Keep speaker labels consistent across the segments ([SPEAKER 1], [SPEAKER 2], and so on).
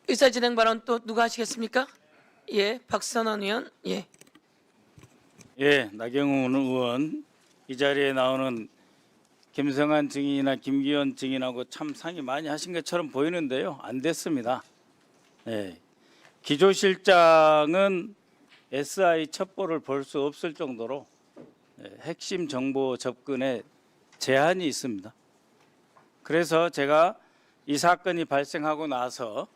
[SPEAKER 1] 의사진행 발언 또 누가 하시겠습니까? 예, 박선원 의원. 예.
[SPEAKER 2] 예, 나경원 의원 이 자리에 나오는 김성한 증인이나 김기현 증인하고 참 상의 많이 하신 것처럼 보이는데요. 안 됐습니다. 예. 기조실장은 SI 첩보를 볼 수 없을 정도로 핵심 정보 접근에 제한이 있습니다. 그래서 제가 이 사건이 발생하고 나서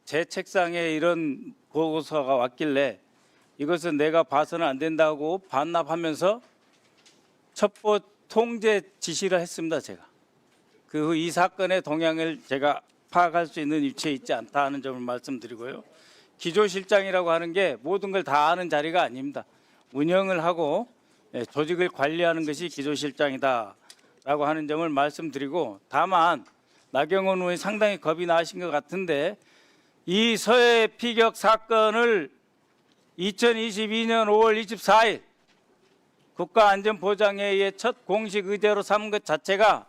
[SPEAKER 2] 제 책상에 이런 보고서가 왔길래 이것은 내가 봐서는 안 된다고 반납하면서 첩보 통제 지시를 했습니다. 제가 그 후 이 사건의 동향을 제가 파악할 수 있는 위치에 있지 않다 하는 점을 말씀드리고요. 기조실장이라고 하는 게 모든 걸 다 아는 자리가 아닙니다. 운영을 하고 조직을 관리하는 것이 기조실장이다라고 하는 점을 말씀드리고, 다만 나경원 의원이 상당히 겁이 나신 것 같은데 이 서해 피격 사건을 2022년 5월 24일 국가안전보장회의의 첫 공식 의제로 삼은 것 자체가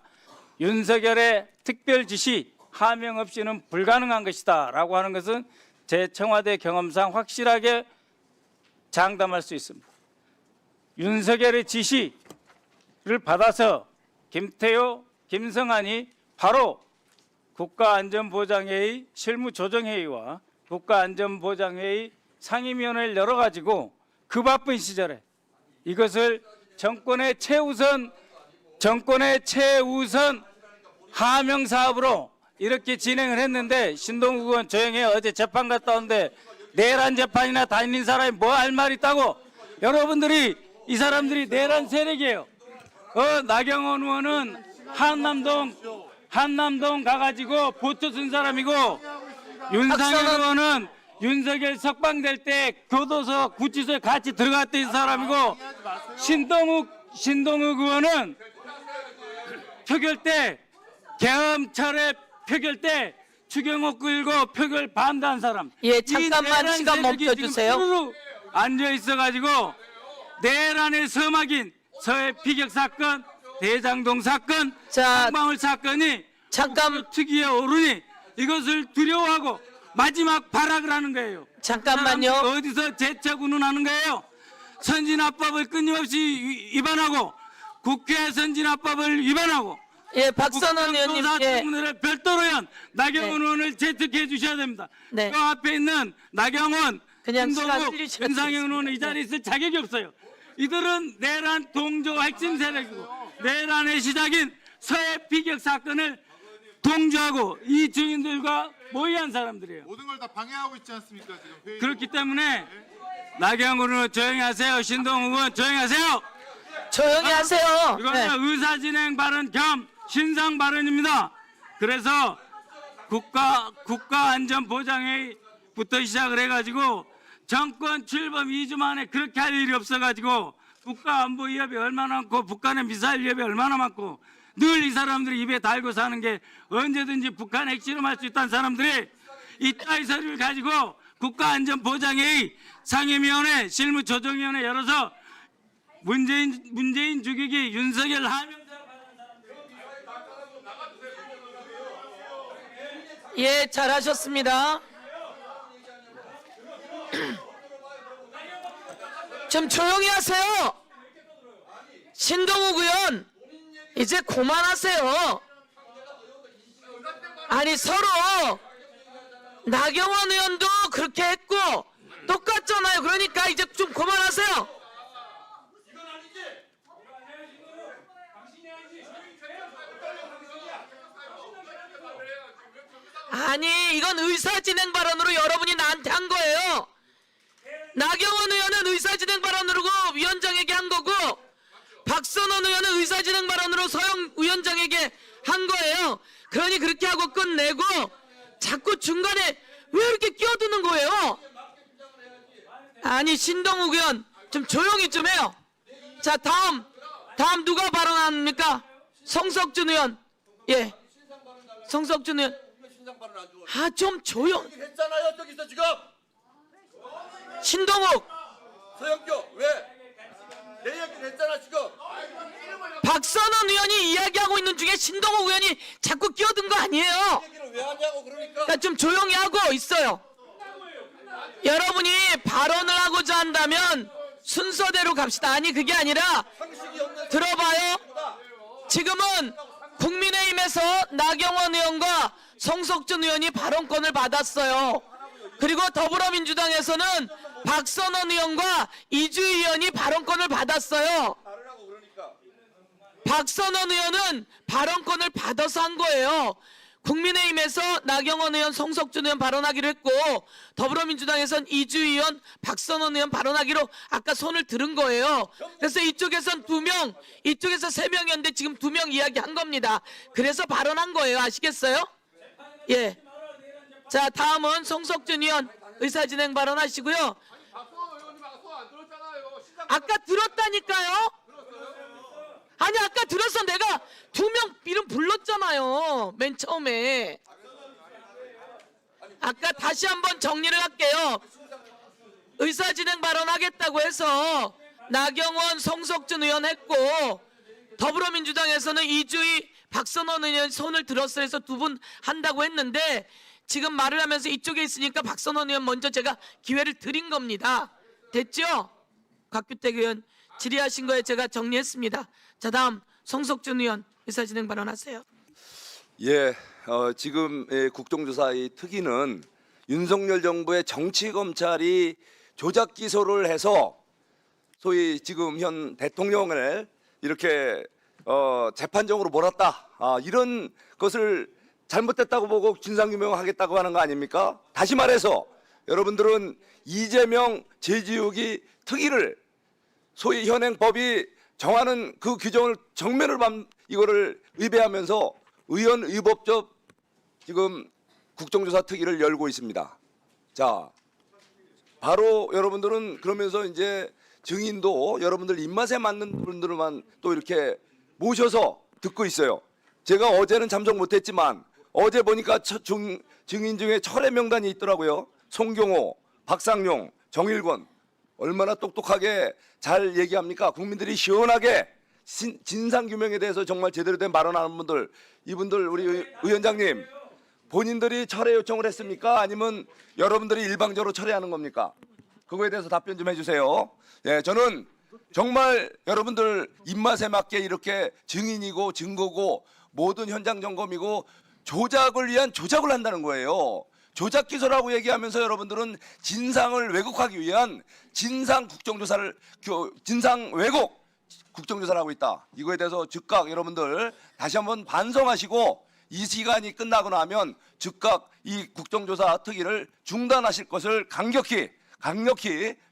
[SPEAKER 2] 윤석열의 특별 지시 하명 없이는 불가능한 것이다 라고 하는 것은 제 청와대 경험상 확실하게 장담할 수 있습니다. 윤석열의 지시를 받아서 김태효, 김성한이 바로 국가안전보장회의 실무조정회의와 국가안전보장회의 상임위원회를 열어가지고 그 바쁜 시절에 이것을 정권의 최우선 하명 사업으로 이렇게 진행을 했는데, 신동욱 의원 조용히 해요. 어제 재판 갔다 왔는데 내란 재판이나 다니는 사람이 뭐 할 말 있다고. 여러분들이 이 사람들이 내란 세력이에요. 나경원 의원은 한남동 가가지고 보초 쓴 사람이고, 윤상현 의원은 윤석열 석방될 때 교도소 구치소에 같이 들어갔던 사람이고, 신동욱 의원은 표결 때 계엄철에 표결 때 추경호 끌고 표결 반대한 사람.
[SPEAKER 1] 예, 잠깐만 시간 멈춰주세요.
[SPEAKER 2] 앉아 있어가지고 내란의 서막인 서해 피격 사건, 대장동 사건, 한방울 사건이
[SPEAKER 1] 잠깐
[SPEAKER 2] 특위에 오르니 이것을 두려워하고 마지막 발악을 하는 거예요.
[SPEAKER 1] 잠깐만요.
[SPEAKER 2] 어디서 재척 운운하는 거예요? 선진화법을 끊임없이 위반하고 국회 선진화법을 위반하고.
[SPEAKER 1] 예, 박선원 의원님. 예.
[SPEAKER 2] 별도로 한 나경원 의원을 재특해 주셔야 됩니다.
[SPEAKER 1] 네.
[SPEAKER 2] 그 앞에 있는 나경원,
[SPEAKER 1] 그냥 시간
[SPEAKER 2] 신동욱,
[SPEAKER 1] 흘리시면
[SPEAKER 2] 윤상현 의원은 이 자리에 있을 자격이 없어요. 이들은 내란 동조 핵심 세력이고 내란의 시작인 서해 피격 사건을 동조하고 이 증인들과 모의한 사람들이에요.
[SPEAKER 3] 모든 걸 다 방해하고 있지 않습니까 지금 회의.
[SPEAKER 2] 그렇기 때문에 나경원 의원 조용히 하세요. 신동욱 의원 조용히 하세요.
[SPEAKER 1] 조용히 하세요.
[SPEAKER 2] 이거는
[SPEAKER 1] 네.
[SPEAKER 2] 의사진행 발언 겸 신상 발언입니다. 그래서 국가안전보장회의부터 시작을 해가지고 정권 출범 2주 만에 그렇게 할 일이 없어가지고 국가안보 위협이 얼마나 많고 북한의 미사일 위협이 얼마나 많고 늘 이 사람들이 입에 달고 사는 게 언제든지 북한 핵실험할 수 있다는 사람들이 이따위 서류를 가지고 국가안전보장회의 상임위원회 실무조정위원회 열어서 문재인 죽이기 윤석열 하명.
[SPEAKER 1] 예, 잘하셨습니다. 좀 조용히 하세요. 신동욱 의원, 이제 그만하세요. 아니, 서로 나경원 의원도 그렇게 했고 똑같잖아요. 그러니까 이제 좀 그만하세요. 아니, 이건 의사진행 발언으로 여러분이 나한테 한 거예요. 나경원 의원은 의사진행 발언으로 위원장에게 한 거고, 박선원 의원은 의사진행 발언으로 서영 위원장에게 한 거예요. 그러니 그렇게 하고 끝내고 자꾸 중간에 왜 이렇게 끼어드는 거예요? 아니, 신동욱 의원 좀 조용히 좀 해요. 자, 다음 누가 발언합니까? 성석준 의원. 예, 성석준 의원. 아, 좀 조용.
[SPEAKER 4] 했잖아요. 저기서 지금
[SPEAKER 1] 신동욱.
[SPEAKER 4] 서영교 왜 내 얘기를 했잖아 지금.
[SPEAKER 1] 박선원 의원이 이야기하고 있는 중에 신동욱 의원이 자꾸 끼어든 거 아니에요.
[SPEAKER 4] 얘기를 왜 하냐고 그러니까.
[SPEAKER 1] 그러니까 좀 조용히 하고 있어요. 여러분이 발언을 하고자 한다면 순서대로 갑시다. 아니 그게 아니라
[SPEAKER 4] 상식이 없는.
[SPEAKER 1] 들어봐요. 지금은 국민의힘에서 나경원 의원과 성석준 의원이 발언권을 받았어요. 그리고 더불어민주당에서는 박선원 의원과 이주희 의원이 발언권을 받았어요.
[SPEAKER 4] 다르라고 그러니까.
[SPEAKER 1] 박선원 의원은 발언권을 받아서 한 거예요. 국민의힘에서 나경원 의원, 성석준 의원 발언하기로 했고 더불어민주당에선 이주희 의원, 박선원 의원 발언하기로 아까 손을 들은 거예요. 그래서 이쪽에선 2명, 이쪽에서 3명이었는데 지금 2명 이야기한 겁니다. 그래서 발언한 거예요. 아시겠어요? 예. 자, 다음은 성석준 의원 의사진행 발언하시고요.
[SPEAKER 3] 박성원 의원님 아까 손안 들었잖아요.
[SPEAKER 1] 아까 들었다니까요. 아니 아까 들었어. 내가 2명 이름 불렀잖아요. 맨 처음에. 아까 다시 한번 정리를 할게요. 의사진행 발언하겠다고 해서 나경원, 성석준 의원 했고 더불어민주당에서는 이주희, 박선원 의원 손을 들었어 해서 2분 한다고 했는데 지금 말을 하면서 이쪽에 있으니까 박선원 의원 먼저 제가 기회를 드린 겁니다. 됐죠? 곽규택 의원 질의하신 거에 제가 정리했습니다. 자, 다음 성석준 의원 의사진행 발언하세요.
[SPEAKER 5] 예, 지금 국정조사의 특위는 윤석열 정부의 정치검찰이 조작 기소를 해서 소위 지금 현 대통령을 이렇게 재판정으로 몰았다. 이런 것을 잘못됐다고 보고 진상규명하겠다고 하는 거 아닙니까? 다시 말해서 여러분들은 이재명 제지우기 특위를 소위 현행법이 정하는 그 규정을 정면을 이거를 위배하면서 의원 의법적 지금 국정조사 특위를 열고 있습니다. 자, 바로 여러분들은 그러면서 이제 증인도 여러분들 입맛에 맞는 분들만 또 이렇게 모셔서 듣고 있어요. 제가 어제는 참석 못했지만 어제 보니까 증인 중에 철회 명단이 있더라고요. 송경호, 박상용, 정일권. 얼마나 똑똑하게 잘 얘기합니까? 국민들이 시원하게 진상규명에 대해서 정말 제대로 된 발언하는 분들, 이분들 우리 위원장님 본인들이 철회 요청을 했습니까? 아니면 여러분들이 일방적으로 철회하는 겁니까? 그거에 대해서 답변 좀 해주세요. 예, 저는 정말 여러분들 입맛에 맞게 이렇게 증인이고 증거고 모든 현장 점검이고 조작을 위한 조작을 한다는 거예요. 조작 기소라고 얘기하면서 여러분들은 진상을 왜곡하기 위한 진상 왜곡 국정조사를 하고 있다. 이거에 대해서 즉각 여러분들 다시 한번 반성하시고 이 시간이 끝나고 나면 즉각 이 국정조사 특위를 중단하실 것을 강력히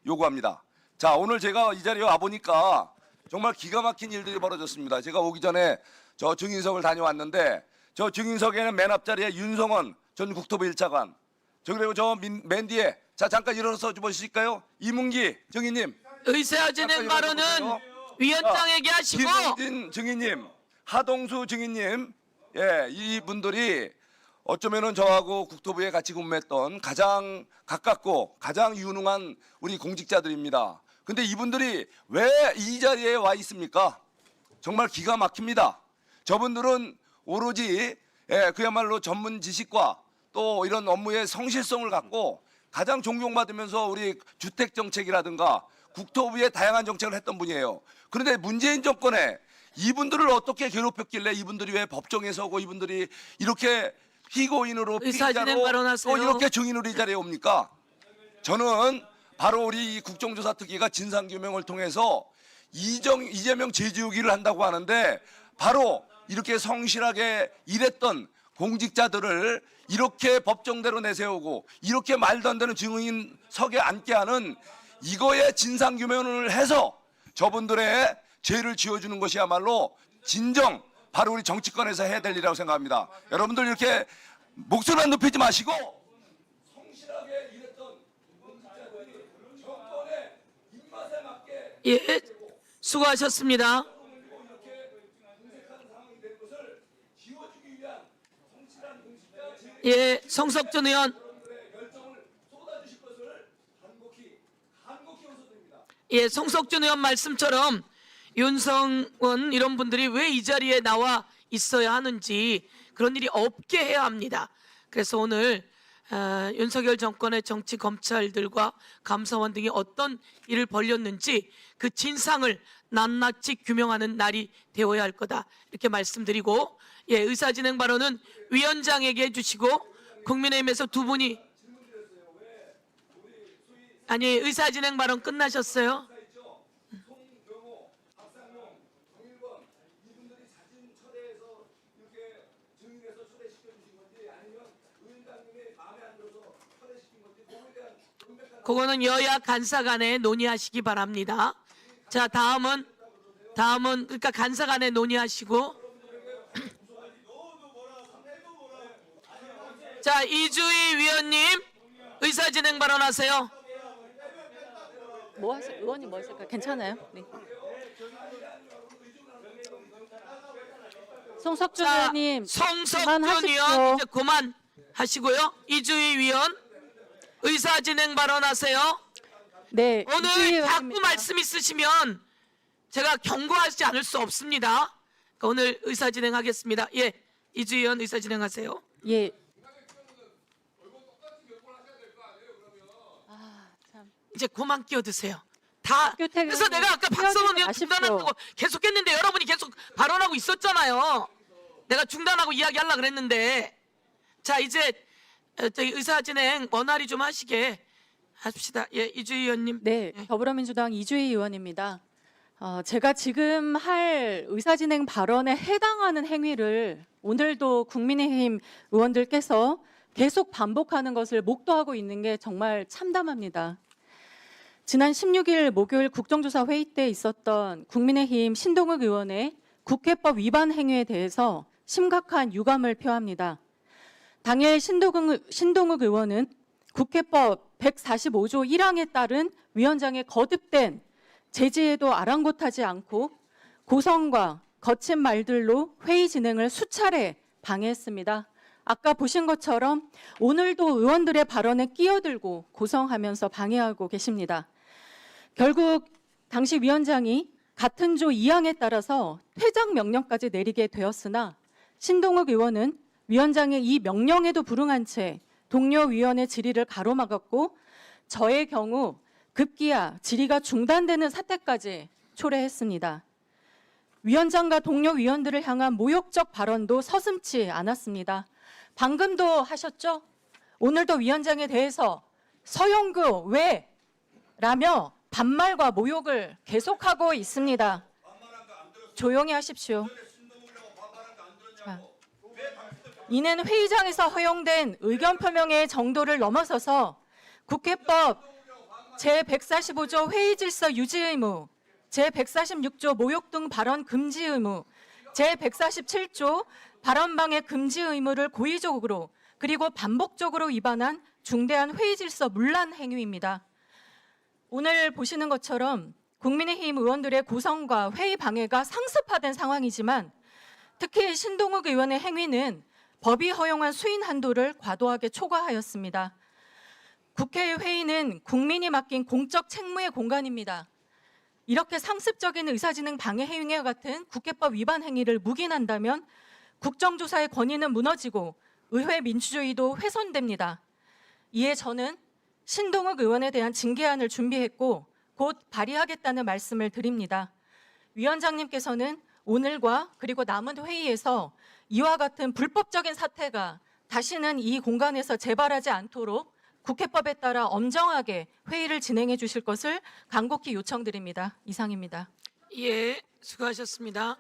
[SPEAKER 5] 요구합니다. 자, 오늘 제가 이 자리에 와 보니까 정말 기가 막힌 일들이 벌어졌습니다. 제가 오기 전에 저 증인석을 다녀왔는데 저 증인석에는 맨 앞자리에 윤성원 전 국토부 1차관, 그리고 저 맨 뒤에 자 잠깐 일어나서 보실까요? 이문기 증인님.
[SPEAKER 1] 의사진행 발언은 위원장에게 하시고
[SPEAKER 5] 김용진 증인님, 하동수 증인님, 예, 이분들이 어쩌면은 저하고 국토부에 같이 근무했던 가장 가깝고 가장 유능한 우리 공직자들입니다. 근데 이분들이 왜 이 자리에 와 있습니까? 정말 기가 막힙니다. 저분들은 오로지 그야말로 전문 지식과 또 이런 업무의 성실성을 갖고 가장 존경받으면서 우리 주택 정책이라든가 국토부의 다양한 정책을 했던 분이에요. 그런데 문재인 정권에 이분들을 어떻게 괴롭혔길래 이분들이 왜 법정에 서고 이분들이 이렇게 피고인으로
[SPEAKER 1] 의사진행
[SPEAKER 5] 피의자로
[SPEAKER 1] 발언하세요.
[SPEAKER 5] 또 이렇게 증인으로 이 자리에 옵니까? 저는 바로 우리 이 국정조사 특위가 진상규명을 통해서 이재명 재지우기를 한다고 하는데 바로 이렇게 성실하게 일했던 공직자들을 이렇게 법정대로 내세우고 이렇게 말도 안 되는 증인석에 앉게 하는 이거에 진상규명을 해서 저분들의 죄를 지어주는 것이야말로 진정 바로 우리 정치권에서 해야 될 일이라고 생각합니다. 여러분들 이렇게 목소리만 높이지 마시고 성실하게 일했던 공직자들이 정권의 입맛에 맞게
[SPEAKER 1] 예, 수고하셨습니다. 예, 성석준 의원. 예, 송석준 의원 말씀처럼 윤성원 이런 분들이 왜 이 자리에 나와 있어야 하는지 그런 일이 없게 해야 합니다. 그래서 오늘 윤석열 정권의 정치 검찰들과 감사원 등이 어떤 일을 벌였는지 그 진상을 낱낱이 규명하는 날이 되어야 할 거다 이렇게 말씀드리고, 예, 의사진행 발언은 위원장에게 해주시고, 국민의힘에서 두 분이 아니 의사진행 발언 끝나셨어요? 그거는 여야 간사 간에 논의하시기 바랍니다. 자, 다음은 그러니까 간사 간에 논의하시고. 자, 이주희 위원님 의사진행 발언하세요.
[SPEAKER 6] 뭐 하실, 의원님 뭐 하실까요? 괜찮아요? 네. 송석준
[SPEAKER 1] 자,
[SPEAKER 6] 의원님
[SPEAKER 1] 송석준
[SPEAKER 6] 그만하십시오.
[SPEAKER 1] 의원 이제 그만하시고요. 이주희 위원 의사진행 발언하세요.
[SPEAKER 6] 네. 이주희
[SPEAKER 1] 오늘 자꾸
[SPEAKER 6] 의원입니다.
[SPEAKER 1] 말씀 있으시면 제가 경고하지 않을 수 없습니다. 그러니까 오늘 의사진행하겠습니다. 예, 이주희 의원 의사진행하세요.
[SPEAKER 6] 예. 아, 참.
[SPEAKER 1] 이제 그만 끼어드세요. 다.
[SPEAKER 6] 학교택
[SPEAKER 1] 그래서 내가 아까 박성원 의원
[SPEAKER 6] 마십시오.
[SPEAKER 1] 중단한다고 계속했는데 여러분이 계속 발언하고 있었잖아요. 내가 중단하고 이야기하려고 그랬는데. 자, 이제 저희 의사진행 원활히 좀 하시게 합시다. 예, 이주희 의원님.
[SPEAKER 6] 네,
[SPEAKER 1] 예.
[SPEAKER 6] 더불어민주당 이주희 의원입니다. 제가 지금 할 의사진행 발언에 해당하는 행위를 오늘도 국민의힘 의원들께서 계속 반복하는 것을 목도하고 있는 게 정말 참담합니다. 지난 16일 목요일 국정조사 회의 때 있었던 국민의힘 신동욱 의원의 국회법 위반 행위에 대해서 심각한 유감을 표합니다. 당일 신동욱 의원은 국회법 145조 1항에 따른 위원장의 거듭된 제지에도 아랑곳하지 않고 고성과 거친 말들로 회의 진행을 수차례 방해했습니다. 아까 보신 것처럼 오늘도 의원들의 발언에 끼어들고 고성하면서 방해하고 계십니다. 결국 당시 위원장이 같은 조 2항에 따라서 퇴장 명령까지 내리게 되었으나 신동욱 의원은 위원장의 이 명령에도 불응한 채 동료 위원의 질의를 가로막았고 저의 경우 급기야 질의가 중단되는 사태까지 초래했습니다. 위원장과 동료 위원들을 향한 모욕적 발언도 서슴지 않았습니다. 방금도 하셨죠? 오늘도 위원장에 대해서 서영구 왜? 라며 반말과 모욕을 계속하고 있습니다. 조용히 하십시오. 자, 이는 회의장에서 허용된 의견 표명의 정도를 넘어서서 국회법 제145조 회의 질서 유지 의무, 제146조 모욕 등 발언 금지 의무, 제147조 발언 방해 금지 의무를 고의적으로 그리고 반복적으로 위반한 중대한 회의 질서 문란 행위입니다. 오늘 보시는 것처럼 국민의힘 의원들의 고성과 회의 방해가 상습화된 상황이지만 특히 신동욱 의원의 행위는 법이 허용한 수인 한도를 과도하게 초과하였습니다. 국회 회의는 국민이 맡긴 공적 책무의 공간입니다. 이렇게 상습적인 의사진행 방해 행위와 같은 국회법 위반 행위를 묵인한다면 국정조사의 권위는 무너지고 의회 민주주의도 훼손됩니다. 이에 저는 신동욱 의원에 대한 징계안을 준비했고 곧 발의하겠다는 말씀을 드립니다. 위원장님께서는 오늘과 그리고 남은 회의에서 이와 같은 불법적인 사태가 다시는 이 공간에서 재발하지 않도록 국회법에 따라 엄정하게 회의를 진행해 주실 것을 간곡히 요청드립니다. 이상입니다.
[SPEAKER 1] 예, 수고하셨습니다.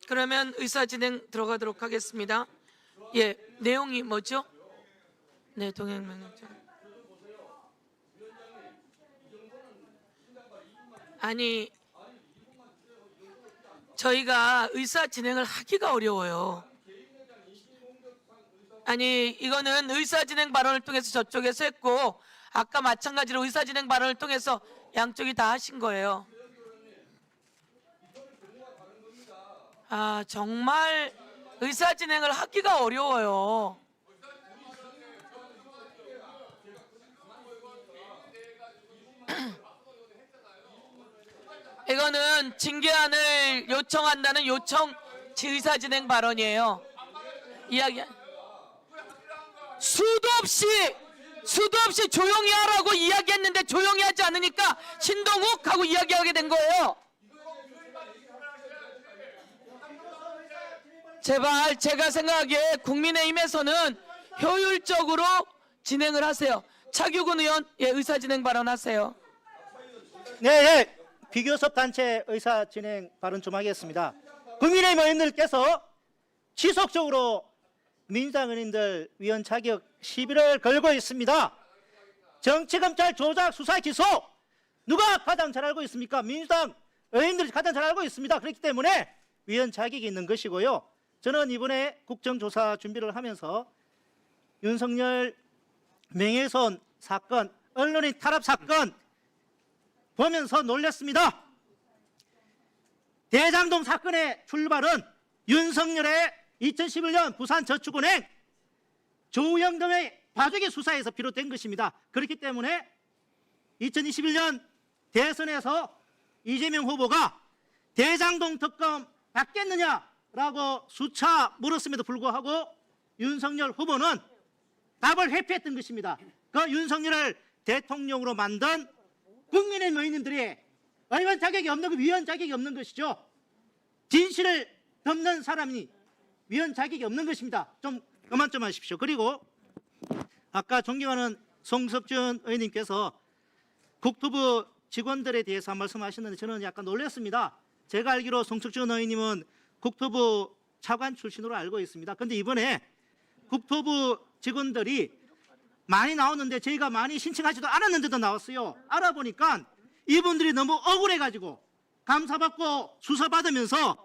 [SPEAKER 1] 그러면 의사진행 들어가도록 하겠습니다. 예, 내용이 뭐죠? 네, 동행명령장. 아니, 저희가 의사진행을 하기가 어려워요. 아니, 이거는 의사진행 발언을 통해서 저쪽에서 했고 아까 마찬가지로 의사진행 발언을 통해서 양쪽이 다 하신 거예요. 아, 정말 의사진행을 하기가 어려워요. 이거는 징계안을 요청한다는 요청 의사진행 발언이에요. 이야기 수도 없이 조용히 하라고 이야기했는데 조용히 하지 않으니까 신동욱 하고 이야기하게 된 거예요. 제발 제가 생각하기에 국민의힘에서는 효율적으로 진행을 하세요. 차규근 의원, 예, 의사진행 발언하세요.
[SPEAKER 7] 네, 비교섭 단체 의사 진행 발언 좀 하겠습니다. 국민의힘 의원들께서 지속적으로 민주당 의원들 위원 자격 시비를 걸고 있습니다. 정치검찰 조작 수사 기소 누가 가장 잘 알고 있습니까? 민주당 의원들이 가장 잘 알고 있습니다. 그렇기 때문에 위원 자격이 있는 것이고요. 저는 이번에 국정조사 준비를 하면서 윤석열 명예훼손 사건, 언론인 탄압 사건 보면서 놀랐습니다. 대장동 사건의 출발은 윤석열의 2011년 부산저축은행 조우영 등의 봐주기 수사에서 비롯된 것입니다. 그렇기 때문에 2021년 대선에서 이재명 후보가 대장동 특검 받겠느냐라고 수차 물었음에도 불구하고 윤석열 후보는 답을 회피했던 것입니다. 그 윤석열을 대통령으로 만든 국민의힘 의원님들이 의원 자격이 없는 거, 위원 자격이 없는 것이죠. 진실을 덮는 사람이 위원 자격이 없는 것입니다. 좀 그만 좀 하십시오. 그리고 아까 존경하는 송석준 의원님께서 국토부 직원들에 대해서 한 말씀하셨는데 저는 약간 놀랐습니다. 제가 알기로 송석준 의원님은 국토부 차관 출신으로 알고 있습니다. 그런데 이번에 국토부 직원들이 많이 나오는데 저희가 많이 신청하지도 않았는데도 나왔어요. 알아보니까 이분들이 너무 억울해가지고 감사받고 수사받으면서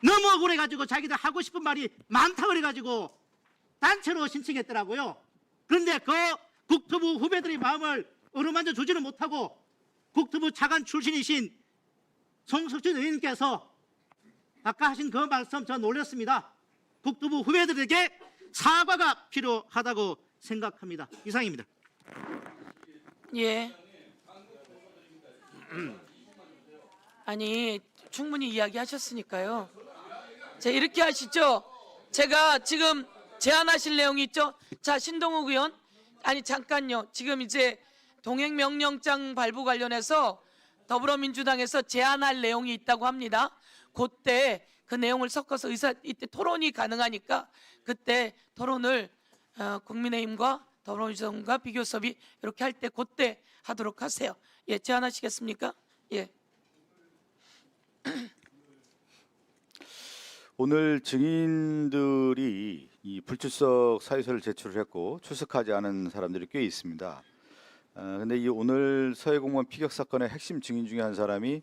[SPEAKER 7] 너무 억울해가지고 자기들 하고 싶은 말이 많다 그래가지고 단체로 신청했더라고요. 그런데 그 국토부 후배들의 마음을 어루만져 주지는 못하고 국토부 차관 출신이신 송석준 의원님께서 아까 하신 그 말씀 저 놀랐습니다. 국토부 후배들에게 사과가 필요하다고 생각합니다. 이상입니다.
[SPEAKER 1] 예. 아니 충분히 이야기하셨으니까요. 자 이렇게 하시죠. 제가 지금 제안하실 내용이 있죠. 자 신동욱 의원, 아니 잠깐요. 지금 이제 동행명령장 발부 관련해서 더불어민주당에서 제안할 내용이 있다고 합니다. 그때 그 내용을 섞어서 이때 토론이 가능하니까 그때 토론을 국민의힘과 더불어민주당과 비교섭이 이렇게 할 때 그때 하도록 하세요. 예, 제안하시겠습니까? 예.
[SPEAKER 8] 오늘 증인들이 이 불출석 사유서를 제출했고 출석하지 않은 사람들이 꽤 있습니다. 그런데 이 오늘 서해공무원 피격 사건의 핵심 증인 중에 한 사람이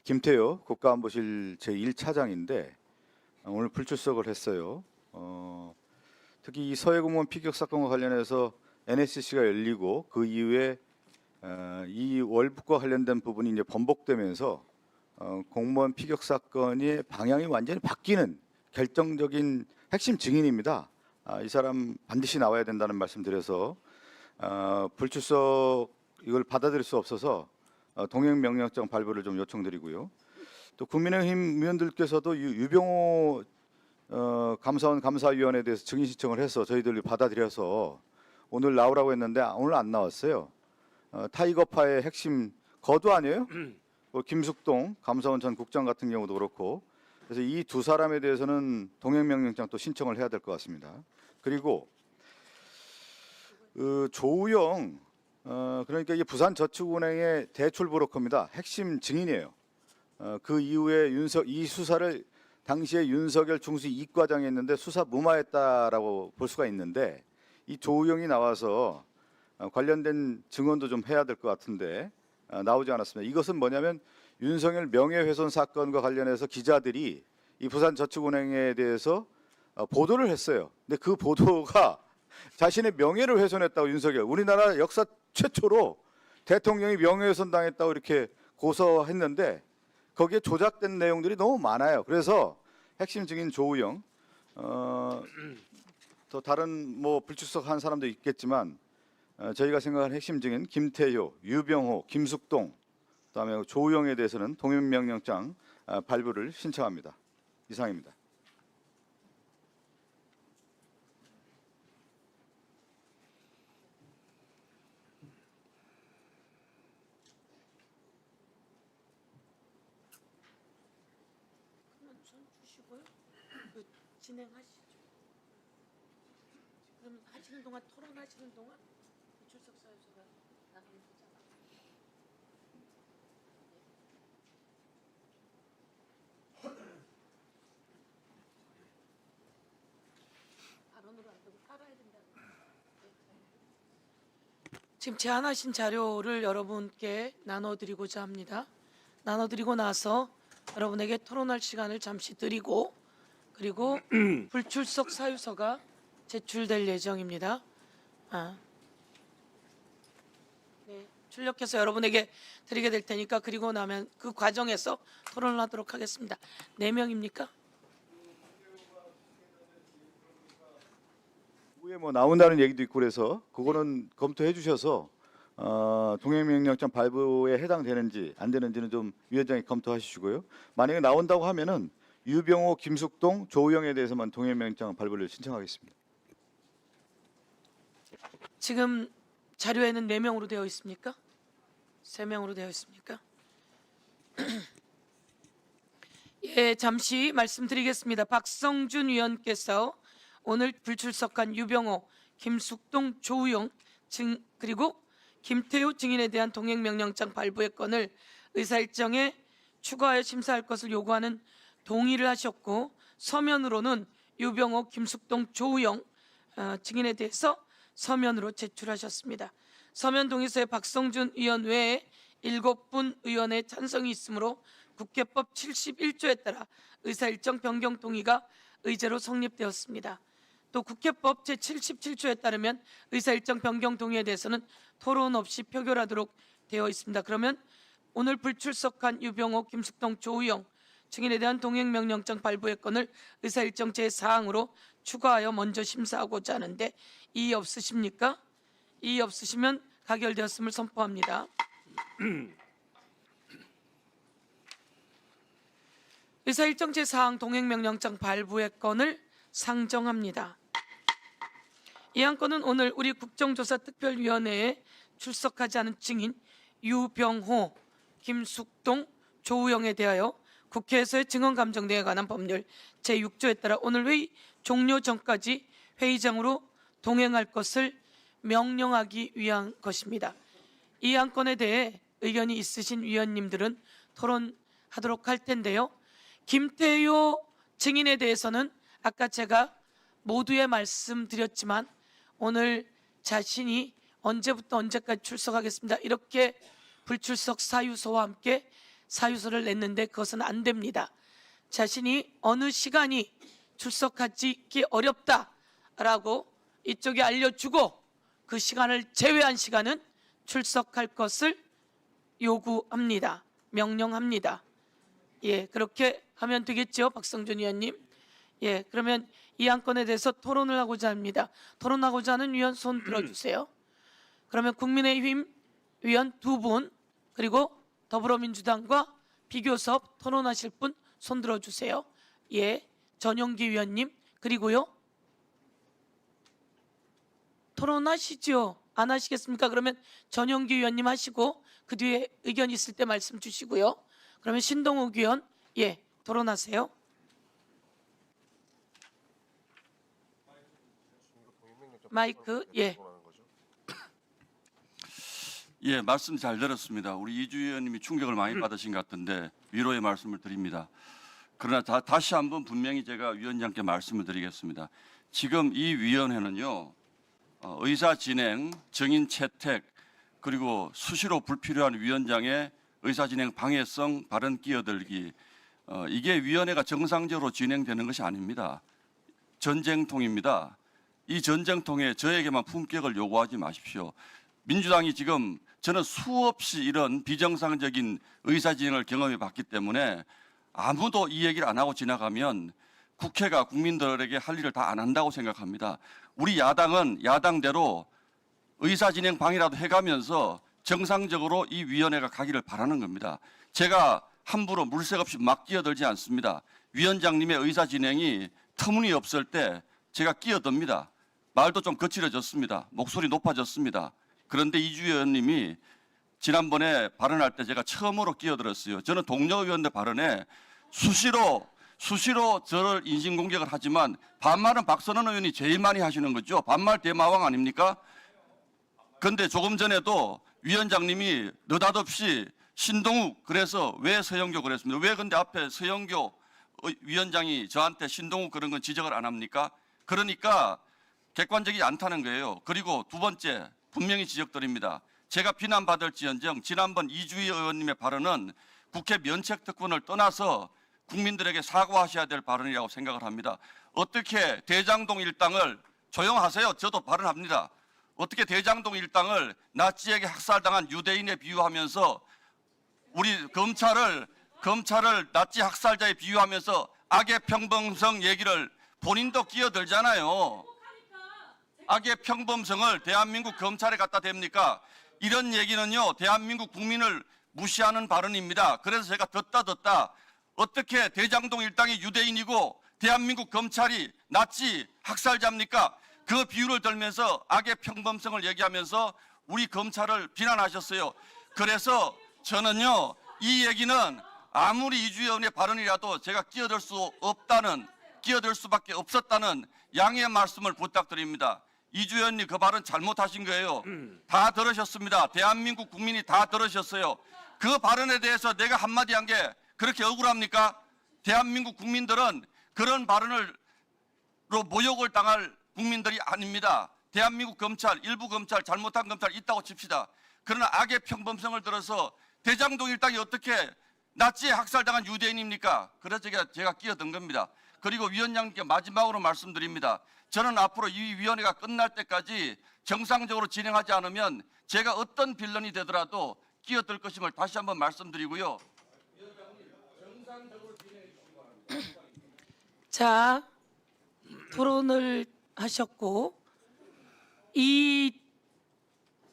[SPEAKER 8] 김태효 국가안보실 제1차장인데 오늘 불출석을 했어요. 특히 이 서해공무원 피격 사건과 관련해서 NSC가 열리고 그 이후에 이 월북과 관련된 부분이 이제 번복되면서 공무원 피격 사건의 방향이 완전히 바뀌는 결정적인 핵심 증인입니다. 이 사람 반드시 나와야 된다는 말씀드려서 불출석 이걸 받아들일 수 없어서 동행명령장 발부를 좀 요청드리고요. 또 국민의힘 의원들께서도 유병호 감사원 감사위원회에 대해서 증인 신청을 해서 저희들이 받아들여서 오늘 나오라고 했는데 오늘 안 나왔어요. 타이거파의 핵심 거두 아니에요? 김숙동 감사원 전 국장 같은 경우도 그렇고 그래서 이 두 사람에 대해서는 동행명령장 또 신청을 해야 될 것 같습니다. 그리고 조우영 그러니까 이게 부산저축은행의 대출 브로커입니다. 핵심 증인이에요. 그 이후에 이 수사를 당시에 윤석열 중수 이과장이 했는데 수사 무마했다라고 볼 수가 있는데 이 조우영이 나와서 관련된 증언도 좀 해야 될 것 같은데 나오지 않았습니다. 이것은 뭐냐면 윤석열 명예훼손 사건과 관련해서 기자들이 이 부산저축은행에 대해서 보도를 했어요. 근데 그 보도가 자신의 명예를 훼손했다고 윤석열 우리나라 역사 최초로 대통령이 명예훼손 당했다고 이렇게 고소했는데 거기에 조작된 내용들이 너무 많아요. 그래서 핵심 증인 조우영 또 다른 뭐 불출석한 사람도 있겠지만 저희가 생각하는 핵심 증인 김태효, 유병호, 김숙동 그다음에 조우영에 대해서는 동행명령장 발부를 신청합니다. 이상입니다.
[SPEAKER 1] 진행하시죠. 그럼 하시는 동안 토론하시는 동안 출석 사유서가 나가면 되잖아. 발언으로 안 되고 따라야 된다고. 지금 제안하신 자료를 여러분께 나눠드리고자 합니다. 나눠드리고 나서 여러분에게 토론할 시간을 잠시 드리고 그리고 불출석 사유서가 제출될 예정입니다. 네, 출력해서 여러분에게 드리게 될 테니까 그리고 나면 그 과정에서 토론을 하도록 하겠습니다. 4명입니까?
[SPEAKER 8] 후에 뭐 나온다는 얘기도 있고 그래서 그거는 검토해 주셔서 동행명령장 발부에 해당되는지 안 되는지는 좀 위원장이 검토하시고요. 만약에 나온다고 하면은 유병호, 김숙동, 조우영에 대해서만 동행명령장 발부를 신청하겠습니다.
[SPEAKER 1] 지금 자료에는 4명으로 되어 있습니까? 3명으로 되어 있습니까? 예, 잠시 말씀드리겠습니다. 박성준 위원께서 오늘 불출석한 유병호, 김숙동, 조우영 그리고 김태효 증인에 대한 동행명령장 발부의 건을 의사일정에 추가하여 심사할 것을 요구하는 동의를 하셨고 서면으로는 유병호, 김숙동, 조우영 증인에 대해서 서면으로 제출하셨습니다. 서면 동의서에 박성준 의원 외에 7분 의원의 찬성이 있으므로 국회법 71조에 따라 의사일정 변경 동의가 의제로 성립되었습니다. 또 국회법 제77조에 따르면 의사일정 변경 동의에 대해서는 토론 없이 표결하도록 되어 있습니다. 그러면 오늘 불출석한 유병호, 김숙동, 조우영 증인에 대한 동행명령장 발부의 건을 의사일정 제4항으로 추가하여 먼저 심사하고자 하는데 이의 없으십니까? 이의 없으시면 가결되었음을 선포합니다. 의사일정 제4항 동행명령장 발부의 건을 상정합니다. 이 한 건은 오늘 우리 국정조사특별위원회에 출석하지 않은 증인 유병호, 김숙동, 조우영에 대하여 국회에서의 증언 감정 등에 관한 법률 제6조에 따라 오늘 회의 종료 전까지 회의장으로 동행할 것을 명령하기 위한 것입니다. 이 한 건에 대해 의견이 있으신 위원님들은 토론하도록 할 텐데요. 김태효 증인에 대해서는 아까 제가 모두에 말씀드렸지만 오늘 자신이 언제부터 언제까지 출석하겠습니다. 이렇게 불출석 사유서와 함께 사유서를 냈는데 그것은 안 됩니다. 자신이 어느 시간이 출석하기 어렵다라고 이쪽에 알려주고 그 시간을 제외한 시간은 출석할 것을 요구합니다. 명령합니다. 예, 그렇게 하면 되겠죠, 박성준 의원님. 예, 그러면 이 한 건에 대해서 토론을 하고자 합니다. 토론하고자 하는 위원 손 들어주세요. 그러면 국민의힘 위원 2분 그리고 더불어민주당과 비교섭 토론하실 분 손 들어주세요. 예, 전용기 위원님 그리고요. 토론하시죠? 안 하시겠습니까? 그러면 전용기 위원님 하시고 그 뒤에 의견 있을 때 말씀 주시고요. 그러면 신동욱 위원 예, 토론하세요. 마이크 예.
[SPEAKER 9] 예, 말씀 잘 들었습니다. 우리 이주 의원님이 충격을 많이 받으신 것 같은데 위로의 말씀을 드립니다. 그러나 다시 한번 분명히 제가 위원장께 말씀을 드리겠습니다. 지금 이 위원회는요, 의사 진행, 증인 채택, 그리고 수시로 불필요한 위원장의 의사 진행 방해성 발언 끼어들기, 이게 위원회가 정상적으로 진행되는 것이 아닙니다. 전쟁통입니다. 이 전쟁통에 저에게만 품격을 요구하지 마십시오. 민주당이 지금 저는 수없이 이런 비정상적인 의사 진행을 경험해 봤기 때문에 아무도 이 얘기를 안 하고 지나가면 국회가 국민들에게 할 일을 다 안 한다고 생각합니다. 우리 야당은 야당대로 의사 진행 방해라도 해가면서 정상적으로 이 위원회가 가기를 바라는 겁니다. 제가 함부로 물색 없이 막 끼어들지 않습니다. 위원장님의 의사 진행이 터무니없을 때 제가 끼어듭니다. 말도 좀 거칠어졌습니다. 목소리 높아졌습니다. 그런데 이주 의원님이 지난번에 발언할 때 제가 처음으로 끼어들었어요. 저는 동료 의원들 발언에 수시로 저를 인신공격을 하지만 반말은 박선원 의원이 제일 많이 하시는 거죠. 반말 대마왕 아닙니까? 그런데 조금 전에도 위원장님이 느닷없이 신동욱 그래서 왜 서영교 그랬습니다. 왜 근데 앞에 서영교 위원장이 저한테 신동욱 그런 건 지적을 안 합니까? 그러니까 객관적이지 않다는 거예요. 그리고 두 번째 분명히 지적드립니다. 제가 비난받을지언정 지난번 이주희 의원님의 발언은 국회 면책특권을 떠나서 국민들에게 사과하셔야 될 발언이라고 생각을 합니다. 어떻게 대장동 일당을 조용하세요. 저도 발언합니다. 어떻게 대장동 일당을 나치에게 학살당한 유대인에 비유하면서 우리 검찰을 나치 학살자에 비유하면서 악의 평범성 얘기를 본인도 끼어들잖아요. 악의 평범성을 대한민국 검찰에 갖다 댑니까? 이런 얘기는요, 대한민국 국민을 무시하는 발언입니다. 그래서 제가 듣다 어떻게 대장동 일당이 유대인이고 대한민국 검찰이 나치 학살자입니까? 그 비유를 들면서 악의 평범성을 얘기하면서 우리 검찰을 비난하셨어요. 그래서 저는요, 이 얘기는 아무리 이주 의원의 발언이라도 제가 끼어들 수밖에 없었다는 양해의 말씀을 부탁드립니다. 이주 의원님 그 발언 잘못하신 거예요. 다 들으셨습니다. 대한민국 국민이 다 들으셨어요. 그 발언에 대해서 내가 한마디 한 게 그렇게 억울합니까? 대한민국 국민들은 그런 발언으로 모욕을 당할 국민들이 아닙니다. 대한민국 검찰, 일부 검찰, 잘못한 검찰 있다고 칩시다. 그러나 악의 평범성을 들어서 대장동 일당이 어떻게 나치에 학살당한 유대인입니까? 그래서 제가 끼어든 겁니다. 그리고 위원장님께 마지막으로 말씀드립니다. 저는 앞으로 이 위원회가 끝날 때까지 정상적으로 진행하지 않으면 제가 어떤 빌런이 되더라도 끼어들 것임을 다시 한번 말씀드리고요.
[SPEAKER 1] 자, 토론을 하셨고 이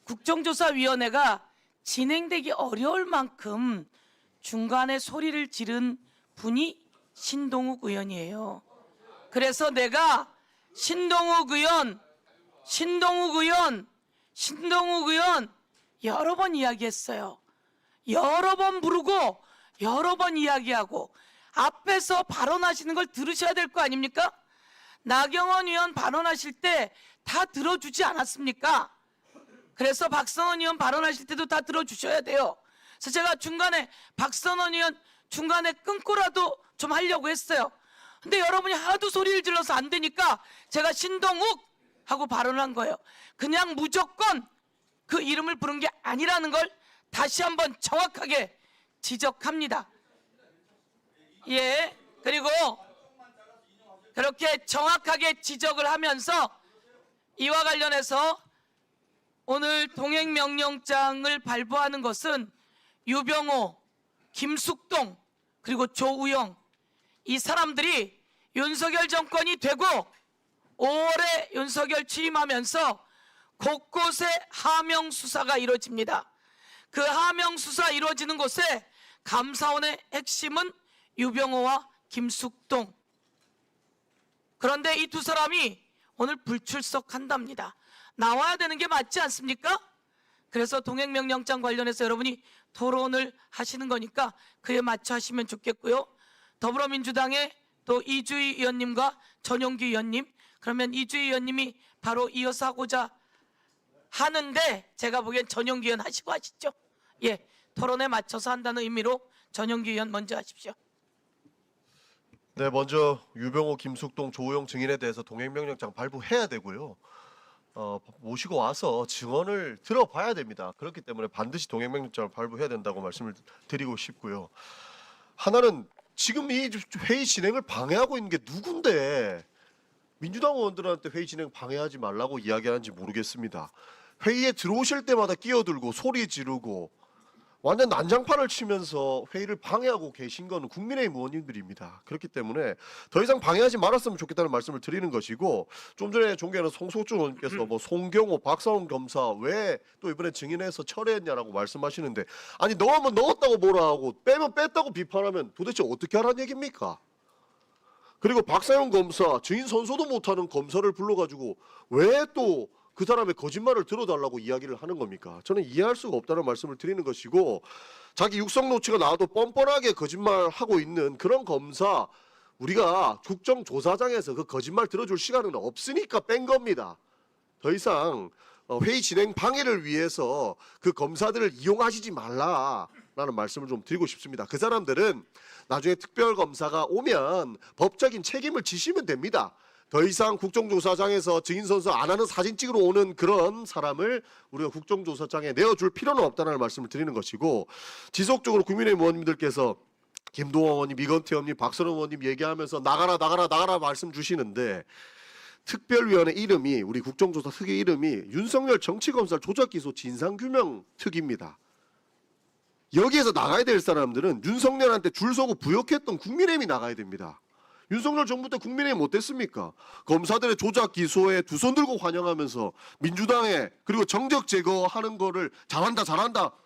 [SPEAKER 1] 국정조사위원회가 진행되기 어려울 만큼 중간에 소리를 지른 분이 신동욱 의원이에요. 그래서 내가 신동욱 의원 여러 번 이야기했어요. 여러 번 부르고 여러 번 이야기하고 앞에서 발언하시는 걸 들으셔야 될 거 아닙니까? 나경원 의원 발언하실 때 다 들어주지 않았습니까? 그래서 박선원 의원 발언하실 때도 다 들어주셔야 돼요. 그래서 제가 중간에 박선원 의원 중간에 끊고라도 좀 하려고 했어요. 근데 여러분이 하도 소리를 질러서 안 되니까 제가 신동욱 하고 발언을 한 거예요. 그냥 무조건 그 이름을 부른 게 아니라는 걸 다시 한번 정확하게 지적합니다. 예, 그리고 그렇게 정확하게 지적을 하면서 이와 관련해서 오늘 동행명령장을 발부하는 것은 유병호, 김숙동 그리고 조우영 이 사람들이 윤석열 정권이 되고 5월에 윤석열 취임하면서 곳곳에 하명 수사가 이루어집니다. 그 하명 수사 이루어지는 곳에 감사원의 핵심은 유병호와 김숙동. 그런데 이 두 사람이 오늘 불출석한답니다. 나와야 되는 게 맞지 않습니까? 그래서 동행명령장 관련해서 여러분이 토론을 하시는 거니까 그에 맞춰 하시면 좋겠고요. 더불어민주당의 또 이주희 의원님과 전용기 의원님, 그러면 이주희 의원님이 바로 이어서 하고자 하는데 제가 보기엔 전용기 의원 하시고 하시죠. 예, 토론에 맞춰서 한다는 의미로 전용기 의원 먼저 하십시오.
[SPEAKER 10] 네, 먼저 유병호, 김숙동, 조우영 증인에 대해서 동행명령장 발부해야 되고요. 모시고 와서 증언을 들어봐야 됩니다. 그렇기 때문에 반드시 동행명령장을 발부해야 된다고 말씀을 드리고 싶고요. 하나는 지금 이 회의 진행을 방해하고 있는 게 누군데 민주당 의원들한테 회의 진행 방해하지 말라고 이야기하는지 모르겠습니다. 회의에 들어오실 때마다 끼어들고 소리 지르고 완전 난장판을 치면서 회의를 방해하고 계신 건 국민의힘 의원님들입니다. 그렇기 때문에 더 이상 방해하지 말았으면 좋겠다는 말씀을 드리는 것이고, 좀 전에 존경하는 송석준 의원께서 뭐 송경호, 박사원 검사 왜 또 이번에 증인해서 철회했냐라고 말씀하시는데, 아니 넣으면 넣었다고 뭐라 하고 빼면 뺐다고 비판하면 도대체 어떻게 하라는 얘기입니까? 그리고 박사원 검사, 증인 선서도 못하는 검사를 불러가지고 왜 또 그 사람의 거짓말을 들어달라고 이야기를 하는 겁니까? 저는 이해할 수가 없다는 말씀을 드리는 것이고, 자기 육성 노치가 나와도 뻔뻔하게 거짓말하고 있는 그런 검사, 우리가 국정조사장에서 그 거짓말 들어줄 시간은 없으니까 뺀 겁니다. 더 이상 회의 진행 방해를 위해서 그 검사들을 이용하시지 말라라는 말씀을 좀 드리고 싶습니다. 그 사람들은 나중에 특별검사가 오면 법적인 책임을 지시면 됩니다. 더 이상 국정조사장에서 증인선서 안 하는 사진 찍으러 오는 그런 사람을 우리가 국정조사장에 내어줄 필요는 없다는 말씀을 드리는 것이고, 지속적으로 국민의힘 의원님들께서 김동완 의원님, 이건태 의원님, 박선원 의원님 얘기하면서 나가라 말씀 주시는데, 특별위원회 이름이, 우리 국정조사 특위 이름이 윤석열 정치검찰 조작기소 진상규명특위입니다. 여기에서 나가야 될 사람들은 윤석열한테 줄 서고 부역했던 국민의힘이 나가야 됩니다. 윤석열 정부 때 국민의힘 어땠습니까? 검사들의 조작 기소에 두 손 들고 환영하면서 민주당에, 그리고 정적 제거하는 거를 잘한다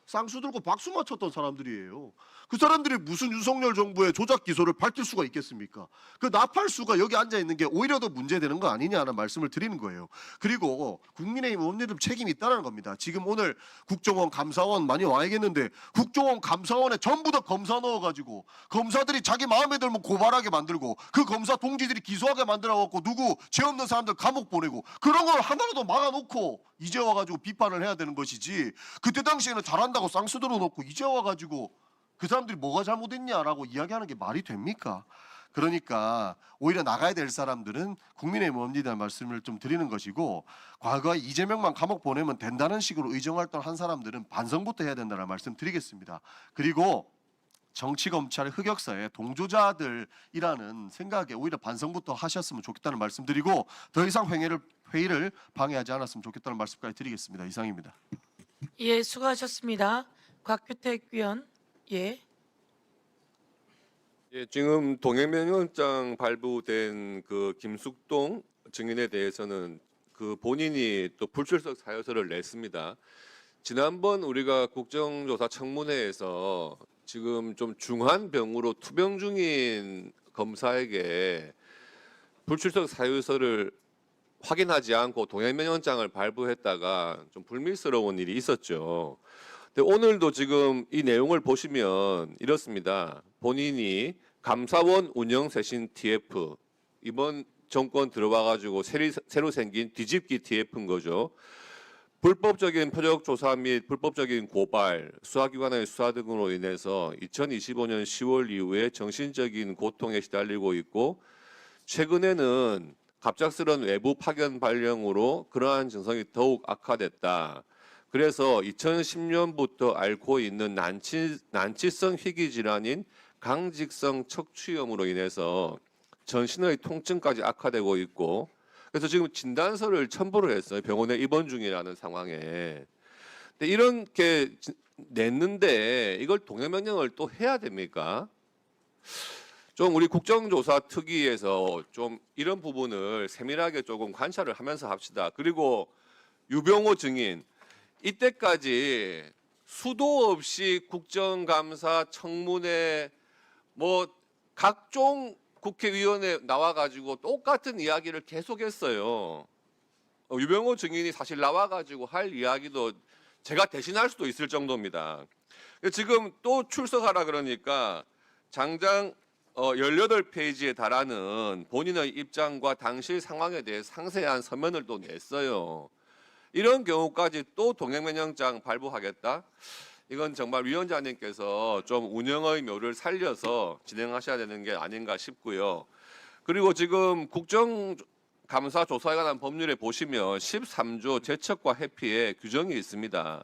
[SPEAKER 10] 쌍수 들고 박수 맞췄던 사람들이에요. 그 사람들이 무슨 윤석열 정부의 조작 기소를 밝힐 수가 있겠습니까? 그 나팔수가 여기 앉아 있는 게 오히려 더 문제되는 거 아니냐는 말씀을 드리는 거예요. 그리고 국민의힘 의원님들 책임이 있다는 겁니다. 지금 오늘 국정원 감사원 많이 와야겠는데, 국정원 감사원에 전부 다 검사 넣어가지고 검사들이 자기 마음에 들면 고발하게 만들고, 그 검사 동지들이 기소하게 만들어갖고 누구 죄 없는 사람들 감옥 보내고, 그런 걸 하나라도 막아놓고 이제 와가지고 비판을 해야 되는 것이지, 그때 당시에는 잘한다고 쌍수 들어놓고 이제 와가지고 그 사람들이 뭐가 잘못했냐라고 이야기하는 게 말이 됩니까? 그러니까 오히려 나가야 될 사람들은 국민의힘 의원님들 말씀을 좀 드리는 것이고, 과거에 이재명만 감옥 보내면 된다는 식으로 의정활동을 한 사람들은 반성부터 해야 된다는 말씀 드리겠습니다. 그리고 정치검찰 흑역사의 동조자들이라는 생각에 오히려 반성부터 하셨으면 좋겠다는 말씀 드리고, 더 이상 회의를 방해하지 않았으면 좋겠다는 말씀까지 드리겠습니다. 이상입니다.
[SPEAKER 1] 예, 수고하셨습니다. 곽규택 위원. 예.
[SPEAKER 11] 예, 지금 동행명령장 발부된 그 김숙동 증인에 대해서는 그 본인이 또 불출석 사유서를 냈습니다. 지난번 우리가 국정조사 청문회에서 지금 좀 중한 병으로 투병 중인 검사에게 불출석 사유서를 확인하지 않고 동행명령장을 발부했다가 좀 불미스러운 일이 있었죠. 근데 오늘도 지금 이 내용을 보시면 이렇습니다. 본인이 감사원 운영 쇄신 TF, 이번 정권 들어와가지고 새로 생긴 뒤집기 TF인 거죠. 불법적인 표적 조사 및 불법적인 고발, 수사기관의 수사 등으로 인해서 2025년 10월 이후에 정신적인 고통에 시달리고 있고, 최근에는 갑작스런 외부 파견 발령으로 그러한 증상이 더욱 악화됐다. 그래서 2010년부터 앓고 있는 난치성 희귀 질환인 강직성 척추염으로 인해서 전신의 통증까지 악화되고 있고, 그래서 지금 진단서를 첨부를 했어요. 병원에 입원 중이라는 상황에. 근데 이렇게 냈는데 이걸 동행명령을 또 해야 됩니까? 좀 우리 국정조사 특위에서 좀 이런 부분을 세밀하게 조금 관찰을 하면서 합시다. 그리고 유병호 증인, 이때까지 수도 없이 국정감사 청문회 뭐 각종 국회의원에 나와가지고 똑같은 이야기를 계속했어요. 유병호 증인이 사실 나와가지고 할 이야기도 제가 대신할 수도 있을 정도입니다. 지금 또 출석하라 그러니까 장장 18페이지에 달하는 본인의 입장과 당시 상황에 대해 상세한 서면을 또 냈어요. 이런 경우까지 또 동행명령장 발부하겠다? 이건 정말 위원장님께서 좀 운영의 묘를 살려서 진행하셔야 되는 게 아닌가 싶고요. 그리고 지금 국정감사 조사에 관한 법률에 보시면 13조 제척과 회피에 규정이 있습니다.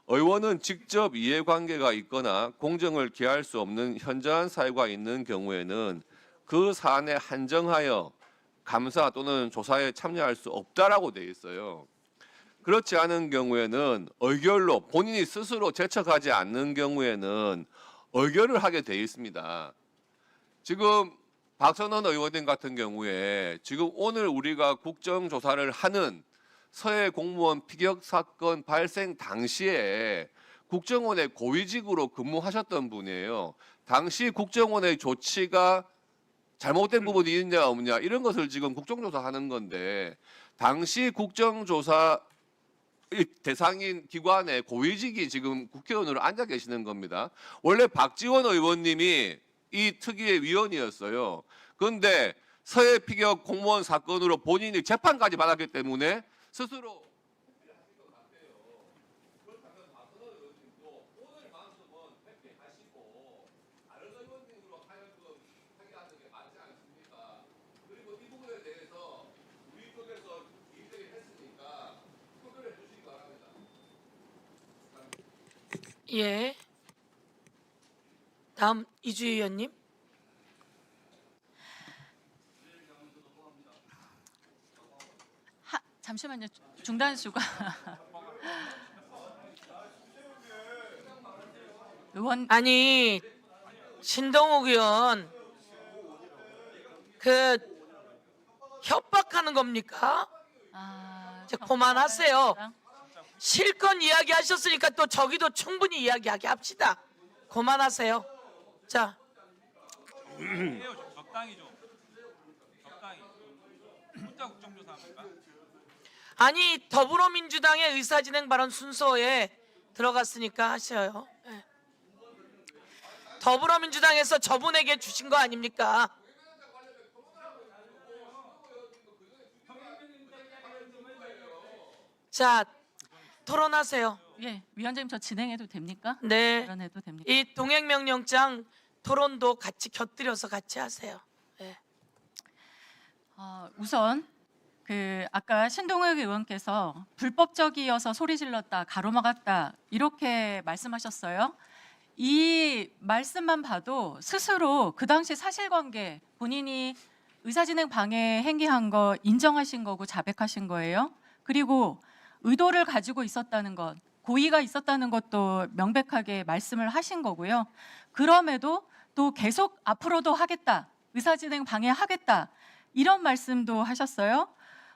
[SPEAKER 11] 의원은 직접 이해관계가 있거나 공정을 기할 수 없는 현저한 사유가 있는 경우에는 그 사안에 한정하여 감사 또는 조사에 참여할 수 없다라고 돼 있어요. 그렇지 않은 경우에는 의결로 본인이 스스로 제척하지 않는 경우에는 의결을 하게 돼 있습니다. 지금 박선원 의원님 같은 경우에 지금 오늘 우리가 국정조사를 하는 서해 공무원 피격 사건 발생 당시에 국정원의 고위직으로 근무하셨던 분이에요. 당시 국정원의 조치가 잘못된 부분이 있냐 없냐 이런 것을 지금 국정조사하는 건데 당시 국정조사 대상인 기관의 고위직이 지금 국회의원으로 앉아 계시는 겁니다. 원래 박지원 의원님이 이 특위의 위원이었어요. 그런데 서해 피격 공무원 사건으로 본인이 재판까지 받았기 때문에 스스로
[SPEAKER 1] 예. 다음 이주희 의원님.
[SPEAKER 6] 잠시만요. 중단 수가. 의원
[SPEAKER 1] 아니 신동욱 의원 그 협박하는 겁니까? 이제 그만하세요. 실컷 이야기하셨으니까 또 저기도 충분히 이야기하게 합시다. 그만하세요. 자,
[SPEAKER 2] 적당히 좀. 적당히. 혼자 국정조사합니까?
[SPEAKER 1] 아니 더불어민주당의 의사진행 발언 순서에 들어갔으니까 하셔요. 네. 더불어민주당에서 저분에게 주신 거 아닙니까? 자, 토론하세요.
[SPEAKER 6] 예, 위원장님 저 진행해도 됩니까?
[SPEAKER 1] 네.
[SPEAKER 6] 발언해도 됩니까?
[SPEAKER 1] 이 동행명령장 토론도 같이 곁들여서 같이 하세요. 네.
[SPEAKER 6] 우선 그 아까 신동욱 의원께서 불법적이어서 소리 질렀다, 가로막았다 이렇게 말씀하셨어요. 이 말씀만 봐도 스스로 그 당시 사실관계 본인이 의사진행 방해 행위한 거 인정하신 거고 자백하신 거예요. 그리고 의도를 가지고 있었다는 것, 고의가 있었다는 것도 명백하게 말씀을 하신 거고요. 그럼에도 또 계속 앞으로도 하겠다, 의사진행 방해하겠다 이런 말씀도 하셨어요.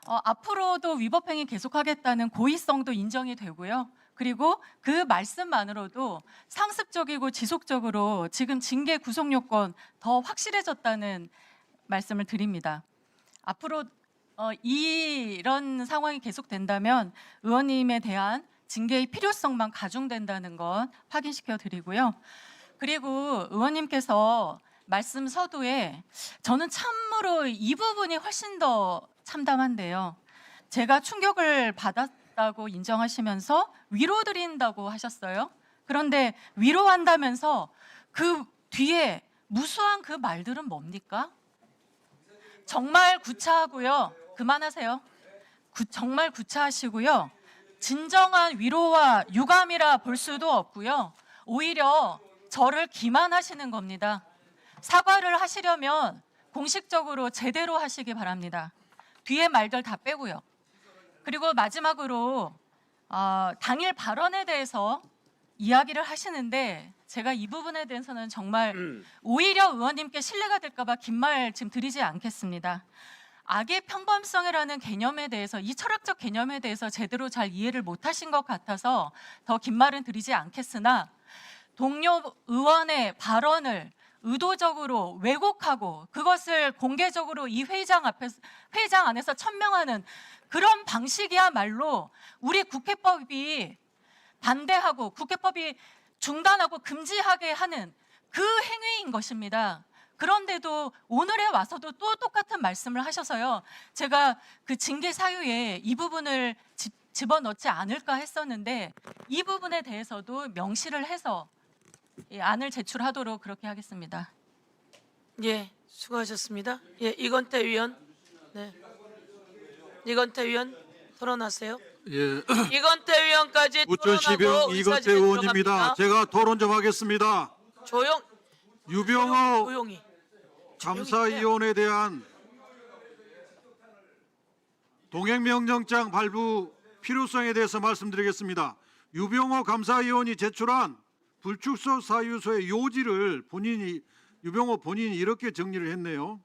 [SPEAKER 6] 앞으로도 위법행위 계속하겠다는 고의성도 인정이 되고요. 그리고 그 말씀만으로도 상습적이고 지속적으로 지금 징계 구속 요건 더 확실해졌다는 말씀을 드립니다. 앞으로 이런 상황이 계속된다면 의원님에 대한 징계의 필요성만 가중된다는 것 확인시켜 드리고요. 그리고 의원님께서 말씀 서두에 저는 참으로 이 부분이 훨씬 더 참담한데요. 제가 충격을 받았다고 인정하시면서 위로드린다고 하셨어요. 그런데 위로한다면서 그 뒤에 무수한 그 말들은 뭡니까? 정말 구차하고요. 그만하세요. 정말 구차하시고요. 진정한 위로와 유감이라 볼 수도 없고요. 오히려 저를 기만하시는 겁니다. 사과를 하시려면 공식적으로 제대로 하시기 바랍니다. 뒤에 말들 다 빼고요. 그리고 마지막으로 당일 발언에 대해서 이야기를 하시는데 제가 이 부분에 대해서는 정말 오히려 의원님께 신뢰가 될까 봐 긴 말 지금 드리지 않겠습니다. 악의 평범성이라는 개념에 대해서 이 철학적 개념에 대해서 제대로 잘 이해를 못하신 것 같아서 더 긴 말은 드리지 않겠으나 동료 의원의 발언을 의도적으로 왜곡하고 그것을 공개적으로 이 회장 안에서 천명하는 그런 방식이야말로 우리 국회법이 반대하고 국회법이 중단하고 금지하게 하는 그 행위인 것입니다. 그런데도 오늘에 와서도 또 똑같은 말씀을 하셔서요. 제가 그 징계 사유에 이 부분을 집어넣지 않을까 했었는데 이 부분에 대해서도 명시를 해서 안을 제출하도록 그렇게 하겠습니다.
[SPEAKER 1] 예, 수고하셨습니다. 예, 이건태 위원. 네. 이건태 위원 토론하세요.
[SPEAKER 12] 예,
[SPEAKER 1] 이건태 위원까지
[SPEAKER 12] 부천시병
[SPEAKER 1] 토론하고
[SPEAKER 12] 이건태
[SPEAKER 1] 의사진행
[SPEAKER 12] 의원입니다.
[SPEAKER 1] 들어갑니다.
[SPEAKER 12] 제가 토론 좀 하겠습니다. 유병호
[SPEAKER 1] 조용히.
[SPEAKER 12] 감사위원에 대한 동행명령장 발부 필요성에 대해서 말씀드리겠습니다. 유병호 감사위원이 제출한 불출석 사유서의 요지를 유병호 본인이 이렇게 정리를 했네요.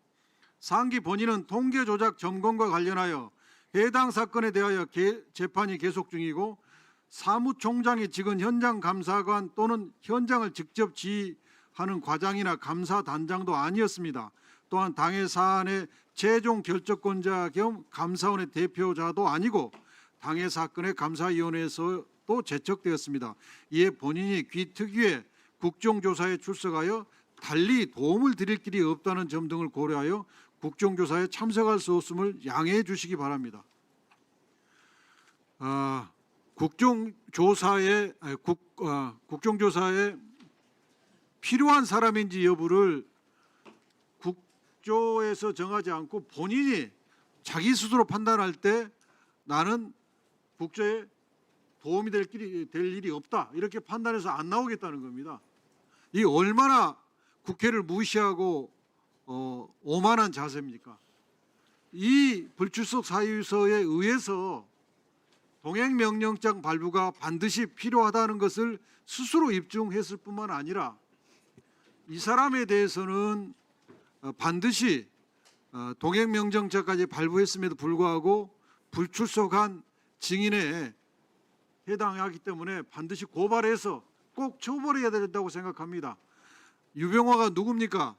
[SPEAKER 12] 상기 본인은 통계 조작 점검과 관련하여 해당 사건에 대하여 재판이 계속 중이고 사무총장이 직은 현장 감사관 또는 현장을 직접 지휘하는 과장이나 감사단장도 아니었습니다. 또한 당해 사안의 최종 결정권자 겸 감사원의 대표자도 아니고 당해 사건의 감사위원회에서도 제척되었습니다. 이에 본인이 귀특위의 국정조사에 출석하여 달리 도움을 드릴 길이 없다는 점 등을 고려하여 국정조사에 참석할 수 없음을 양해해 주시기 바랍니다. 국정조사에 필요한 사람인지 여부를 국조에서 정하지 않고 본인이 자기 스스로 판단할 때 나는 국조에 도움이 될 일이 없다 이렇게 판단해서 안 나오겠다는 겁니다. 이 얼마나 국회를 무시하고 오만한 자세입니까? 이 불출석 사유서에 의해서 동행명령장 발부가 반드시 필요하다는 것을 스스로 입증했을 뿐만 아니라 이 사람에 대해서는 반드시 동행명령장까지 발부했음에도 불구하고 불출석한 증인에 해당하기 때문에 반드시 고발해서 꼭 처벌해야 된다고 생각합니다. 유병호가 누굽니까?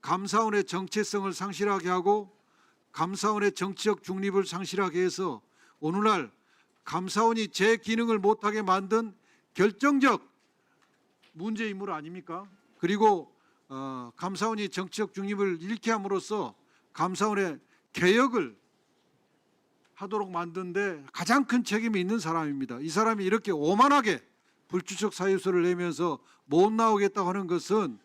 [SPEAKER 12] 감사원의 정체성을 상실하게 하고 감사원의 정치적 중립을 상실하게 해서 오늘날 감사원이 제 기능을 못하게 만든 결정적 문제 인물 아닙니까? 그리고 감사원이 정치적 중립을 잃게 함으로써 감사원의 개혁을 하도록 만드는데 가장 큰 책임이 있는 사람입니다. 이 사람이 이렇게 오만하게 불출석 사유서를 내면서 못 나오겠다고 하는 것은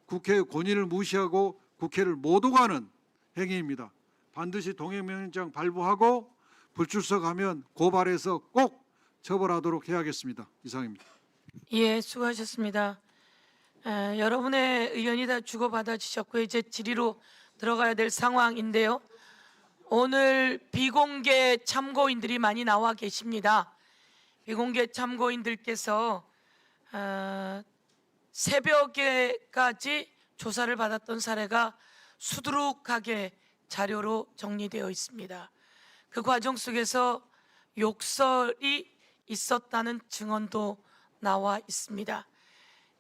[SPEAKER 12] 국회의 권위를 무시하고 국회를 못 오가는 행위입니다. 반드시 동행명령장 발부하고 불출석하면 고발해서 꼭 처벌하도록 해야겠습니다. 이상입니다.
[SPEAKER 1] 예, 수고하셨습니다. 여러분의 의견이 다 주고받아 주셨고 이제 질의로 들어가야 될 상황인데요. 오늘 비공개 참고인들이 많이 나와 계십니다. 비공개 참고인들께서 새벽에까지 조사를 받았던 사례가 수두룩하게 자료로 정리되어 있습니다. 그 과정 속에서 욕설이 있었다는 증언도 나와 있습니다.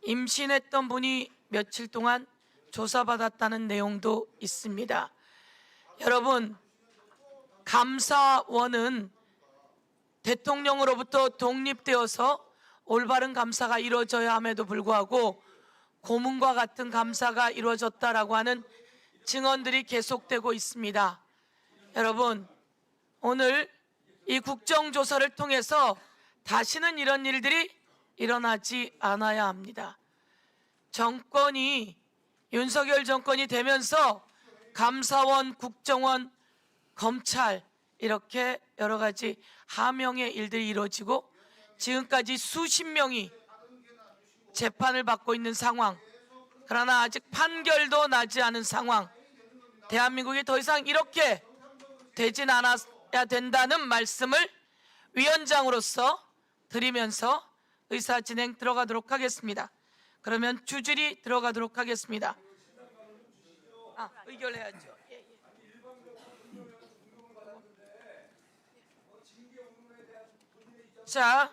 [SPEAKER 1] 임신했던 분이 며칠 동안 조사받았다는 내용도 있습니다. 여러분, 감사원은 대통령으로부터 독립되어서 올바른 감사가 이루어져야 함에도 불구하고 고문과 같은 감사가 이루어졌다라고 하는 증언들이 계속되고 있습니다. 여러분, 오늘 이 국정조사를 통해서 다시는 이런 일들이 일어나지 않아야 합니다. 정권이 윤석열 정권이 되면서 감사원, 국정원, 검찰 이렇게 여러 가지 하명의 일들이 이루어지고 지금까지 수십 명이 재판을 받고 있는 상황, 그러나 아직 판결도 나지 않은 상황, 대한민국이 더 이상 이렇게 되진 않아야 된다는 말씀을 위원장으로서 드리면서 의사진행 들어가도록 하겠습니다. 그러면 주질이 들어가도록 하겠습니다. 의결해야죠. 자,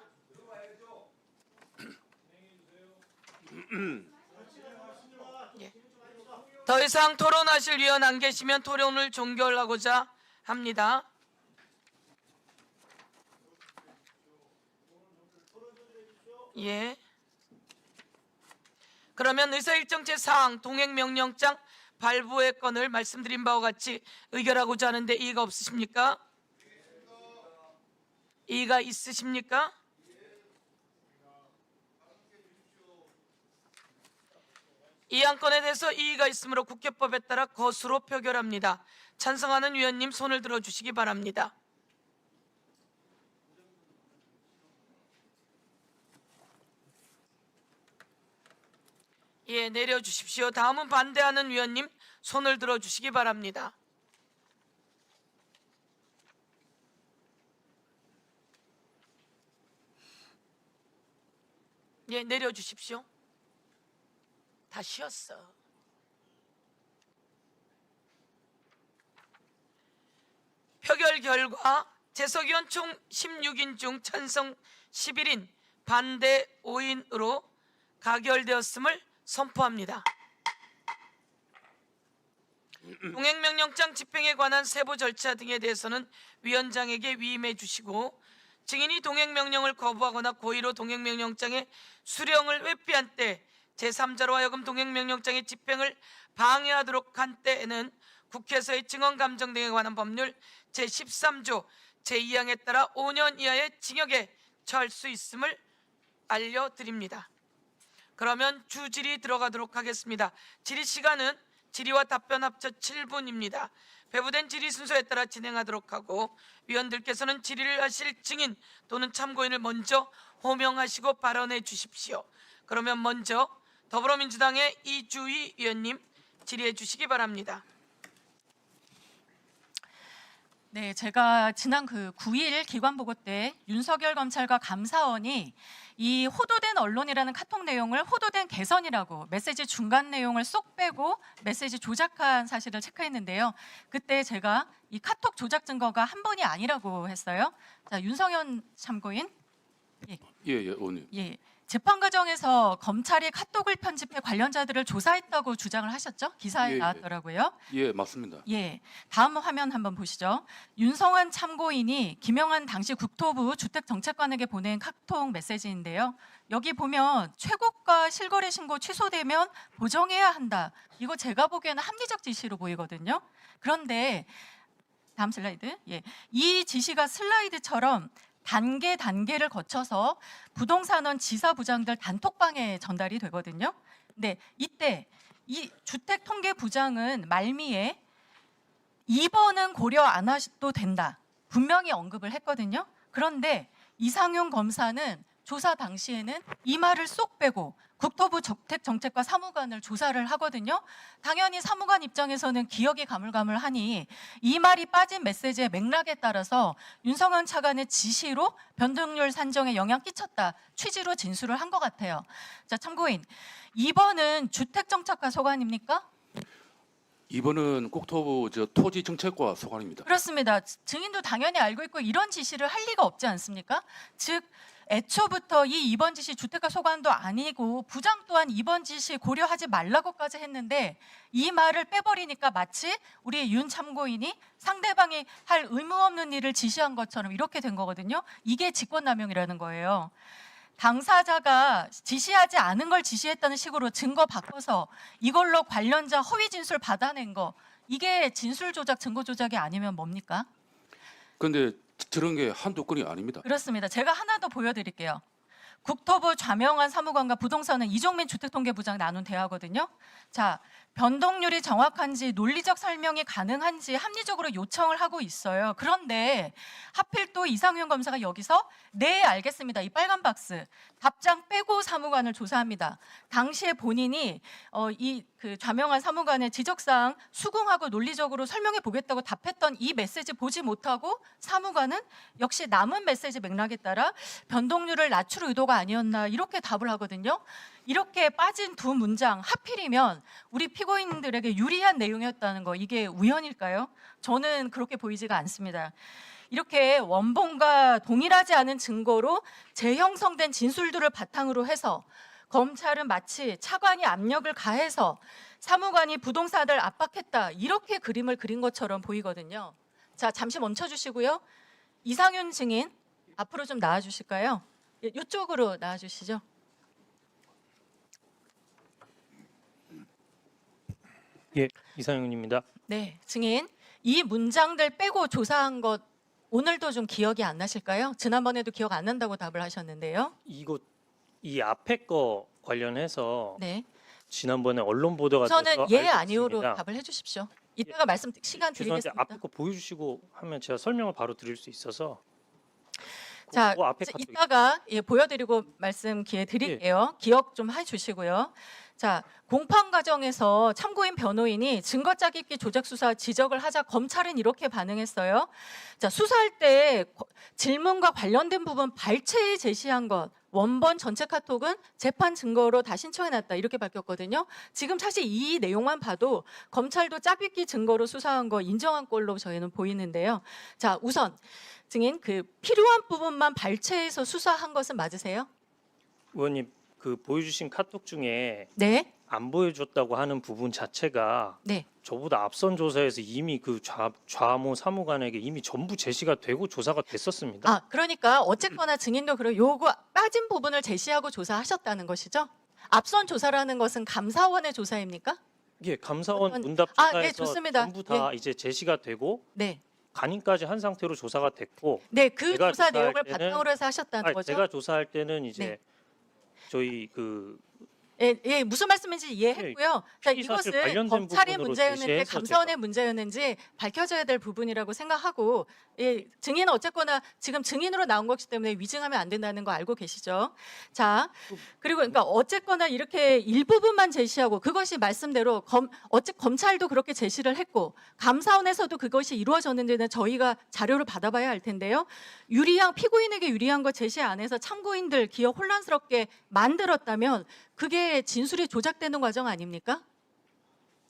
[SPEAKER 1] 더 이상 토론하실 위원 안 계시면 토론을 종결하고자 합니다. 예. 그러면 의사일정 제4항 동행명령장 발부의 건을 말씀드린 바와 같이 의결하고자 하는데 이의가 없으십니까? 이의가 있으십니까? 이 안건에 대해서 이의가 있으므로 국회법에 따라 거수로 표결합니다. 찬성하는 위원님 손을 들어주시기 바랍니다. 예, 내려주십시오. 다음은 반대하는 위원님 손을 들어주시기 바랍니다. 예, 내려주십시오. 다 쉬었어. 표결 결과 재석위원 총 16인 중 찬성 11인, 반대 5인으로 가결되었음을 선포합니다. 동행명령장 집행에 관한 세부 절차 등에 대해서는 위원장에게 위임해 주시고, 증인이 동행명령을 거부하거나 고의로 동행명령장의 수령을 회피한 때 제3자로 하여금 동행명령장의 집행을 방해하도록 한 때에는 국회에서의 증언 감정 등에 관한 법률 제13조 제2항에 따라 5년 이하의 징역에 처할 수 있음을 알려드립니다. 그러면 주질의 들어가도록 하겠습니다. 질의 시간은 질의와 답변 합쳐 7분입니다. 배부된 질의 순서에 따라 진행하도록 하고, 위원들께서는 질의를 하실 증인 또는 참고인을 먼저 호명하시고 발언해 주십시오. 그러면 먼저 더불어민주당의 이주희 위원님 질의해 주시기 바랍니다.
[SPEAKER 6] 네, 제가 지난 9일 기관보고 때 윤석열 검찰과 감사원이 이 호도된 언론이라는 카톡 내용을 호도된 개선이라고 메시지 중간 내용을 쏙 빼고 메시지 조작한 사실을 체크했는데요. 그때 제가 이 카톡 조작 증거가 한 번이 아니라고 했어요. 자, 윤성현 참고인.
[SPEAKER 11] 예, 의원님.
[SPEAKER 6] 예. 재판 과정에서 검찰이 카톡을 편집해 관련자들을 조사했다고 주장을 하셨죠? 기사에
[SPEAKER 11] 예.
[SPEAKER 6] 나왔더라고요.
[SPEAKER 11] 예, 맞습니다.
[SPEAKER 6] 예, 다음 화면 한번 보시죠. 윤성환 참고인이 김영한 당시 국토부 주택정책관에게 보낸 카톡 메시지인데요. 여기 보면 최고가 실거래 신고 취소되면 보정해야 한다. 이거 제가 보기에는 합리적 지시로 보이거든요. 그런데 다음 슬라이드. 예, 이 지시가 슬라이드처럼 단계를 거쳐서 부동산원 지사부장들 단톡방에 전달이 되거든요. 근데 이때 이 주택통계부장은 말미에 2번은 고려 안 하셔도 된다. 분명히 언급을 했거든요. 그런데 이상윤 검사는 조사 당시에는 이 말을 쏙 빼고 국토부 주택정책과 사무관을 조사를 하거든요. 당연히 사무관 입장에서는 기억이 가물가물하니 이 말이 빠진 메시지의 맥락에 따라서 윤성현 차관의 지시로 변동률 산정에 영향 끼쳤다 취지로 진술을 한 것 같아요. 자, 참고인 2번은 주택정책과 소관입니까?
[SPEAKER 11] 2번은 국토부 토지정책과 소관입니다.
[SPEAKER 6] 그렇습니다. 증인도 당연히 알고 있고 이런 지시를 할 리가 없지 않습니까? 즉 애초부터 이 2번 지시 주택가 소관도 아니고 부장 또한 2번 지시 고려하지 말라고까지 했는데 이 말을 빼버리니까 마치 우리 윤 참고인이 상대방이 할 의무 없는 일을 지시한 것처럼 이렇게 된 거거든요. 이게 직권남용이라는 거예요. 당사자가 지시하지 않은 걸 지시했다는 식으로 증거 바꿔서 이걸로 관련자 허위 진술 받아낸 거, 이게 진술 조작, 증거 조작이 아니면 뭡니까?
[SPEAKER 11] 근데 저런 게 한두 건이 아닙니다.
[SPEAKER 6] 그렇습니다. 제가 하나 더 보여드릴게요. 국토부 좌명한 사무관과 부동산은 이종민 주택통계부장 나눈 대화거든요. 자, 변동률이 정확한지 논리적 설명이 가능한지 합리적으로 요청을 하고 있어요. 그런데 하필 또 이상윤 검사가 여기서 네 알겠습니다. 이 빨간 박스 답장 빼고 사무관을 조사합니다. 당시에 본인이 좌명한 사무관의 지적사항 수긍하고 논리적으로 설명해 보겠다고 답했던 이 메시지 보지 못하고 사무관은 역시 남은 메시지 맥락에 따라 변동률을 낮출 의도가 아니었나 이렇게 답을 하거든요. 이렇게 빠진 두 문장 하필이면 우리 피고인들에게 유리한 내용이었다는 거, 이게 우연일까요? 저는 그렇게 보이지가 않습니다. 이렇게 원본과 동일하지 않은 증거로 재형성된 진술들을 바탕으로 해서 검찰은 마치 차관이 압력을 가해서 사무관이 부동산을 압박했다 이렇게 그림을 그린 것처럼 보이거든요. 자, 잠시 멈춰주시고요. 이상윤 증인 앞으로 좀 나와주실까요? 이쪽으로 나와주시죠.
[SPEAKER 13] 예, 이상윤입니다.
[SPEAKER 6] 네, 증인 이 문장들 빼고 조사한 것 오늘도 좀 기억이 안 나실까요? 지난번에도 기억 안 난다고 답을 하셨는데요.
[SPEAKER 13] 이 앞에 거 관련해서
[SPEAKER 6] 네,
[SPEAKER 13] 지난번에 언론 보도가
[SPEAKER 6] 저는
[SPEAKER 13] 돼서
[SPEAKER 6] 예
[SPEAKER 13] 알고
[SPEAKER 6] 아니오로
[SPEAKER 13] 있습니다.
[SPEAKER 6] 답을 해주십시오. 이따가 말씀 시간
[SPEAKER 13] 죄송한데
[SPEAKER 6] 드리겠습니다.
[SPEAKER 13] 앞에 거 보여주시고 하면 제가 설명을 바로 드릴 수 있어서.
[SPEAKER 6] 자,
[SPEAKER 13] 그 앞에 카톡이-
[SPEAKER 6] 이따가 보여드리고 말씀 기회 드릴게요. 기억 좀 해주시고요. 자, 공판 과정에서 참고인 변호인이 증거 짜깁기 조작 수사 지적을 하자 검찰은 이렇게 반응했어요. 자, 수사할 때 질문과 관련된 부분 발췌에 제시한 것 원본 전체 카톡은 재판 증거로 다 신청해놨다 이렇게 밝혔거든요. 지금 사실 이 내용만 봐도 검찰도 짜깁기 증거로 수사한 거 인정한 꼴로 저희는 보이는데요. 자, 우선 증인 그 필요한 부분만 발췌해서 수사한 것은 맞으세요?
[SPEAKER 13] 의원님 그 보여주신 카톡 중에
[SPEAKER 6] 네.
[SPEAKER 13] 안 보여줬다고 하는 부분 자체가
[SPEAKER 6] 네.
[SPEAKER 13] 저보다 앞선 조사에서 이미 그 좌모 사무관에게 이미 전부 제시가 되고 조사가 됐었습니다.
[SPEAKER 6] 아, 그러니까 어쨌거나 증인도 그럼 요거 빠진 부분을 제시하고 조사하셨다는 것이죠? 앞선 조사라는 것은 감사원의 조사입니까?
[SPEAKER 13] 예, 감사원
[SPEAKER 6] 어떤-
[SPEAKER 13] 문답
[SPEAKER 6] 아,
[SPEAKER 13] 조사에서
[SPEAKER 6] 네, 좋습니다.
[SPEAKER 13] 전부 다 이제 제시가 되고
[SPEAKER 6] 네.
[SPEAKER 13] 간인까지 한 상태로 조사가 됐고
[SPEAKER 6] 네, 그
[SPEAKER 13] 제가
[SPEAKER 6] 조사
[SPEAKER 13] 조사할
[SPEAKER 6] 내용을
[SPEAKER 13] 때는-
[SPEAKER 6] 바탕으로 해서 하셨다는
[SPEAKER 13] 아니,
[SPEAKER 6] 거죠?
[SPEAKER 13] 제가 조사할 때는 이제
[SPEAKER 6] 네.
[SPEAKER 13] 저희 그
[SPEAKER 6] 예, 무슨 말씀인지 이해했고요. 자,
[SPEAKER 13] 피의 사실
[SPEAKER 6] 이것은
[SPEAKER 13] 관련된
[SPEAKER 6] 검찰의
[SPEAKER 13] 부분으로
[SPEAKER 6] 문제였는지
[SPEAKER 13] 제시해서
[SPEAKER 6] 감사원의 문제였는지 밝혀져야 될 부분이라고 생각하고, 예, 증인은 어쨌거나 지금 증인으로 나온 것이기 때문에 위증하면 안 된다는 거 알고 계시죠? 자, 그리고 그러니까 어쨌거나 이렇게 일부분만 제시하고 그것이 말씀대로 검찰도 그렇게 제시를 했고 감사원에서도 그것이 이루어졌는지는 저희가 자료를 받아봐야 할 텐데요. 피고인에게 유리한 거 제시 안 해서 참고인들 기억 혼란스럽게 만들었다면 그게 진술이 조작되는 과정 아닙니까?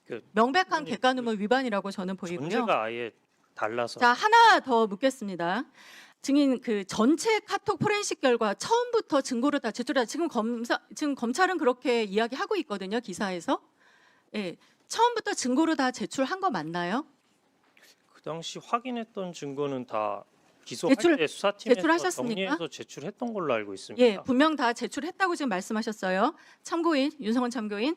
[SPEAKER 13] 그
[SPEAKER 6] 명백한 객관의무 위반이라고 저는 보이고요.
[SPEAKER 13] 전제가 아예 달라서
[SPEAKER 6] 자, 하나 더 묻겠습니다. 증인 그 전체 카톡 포렌식 결과 처음부터 증거로 다 제출하다. 지금 검찰은 그렇게 이야기하고 있거든요, 기사에서. 예, 처음부터 증거로 다 제출한 거 맞나요?
[SPEAKER 13] 그 당시 확인했던 증거는 다 기소할
[SPEAKER 6] 제출-
[SPEAKER 13] 때 수사팀에서
[SPEAKER 6] 제출하셨습니까?
[SPEAKER 13] 정리해서 제출했던 걸로 알고 있습니다.
[SPEAKER 6] 예, 분명 다 제출했다고 지금 말씀하셨어요. 참고인 윤성원 참고인,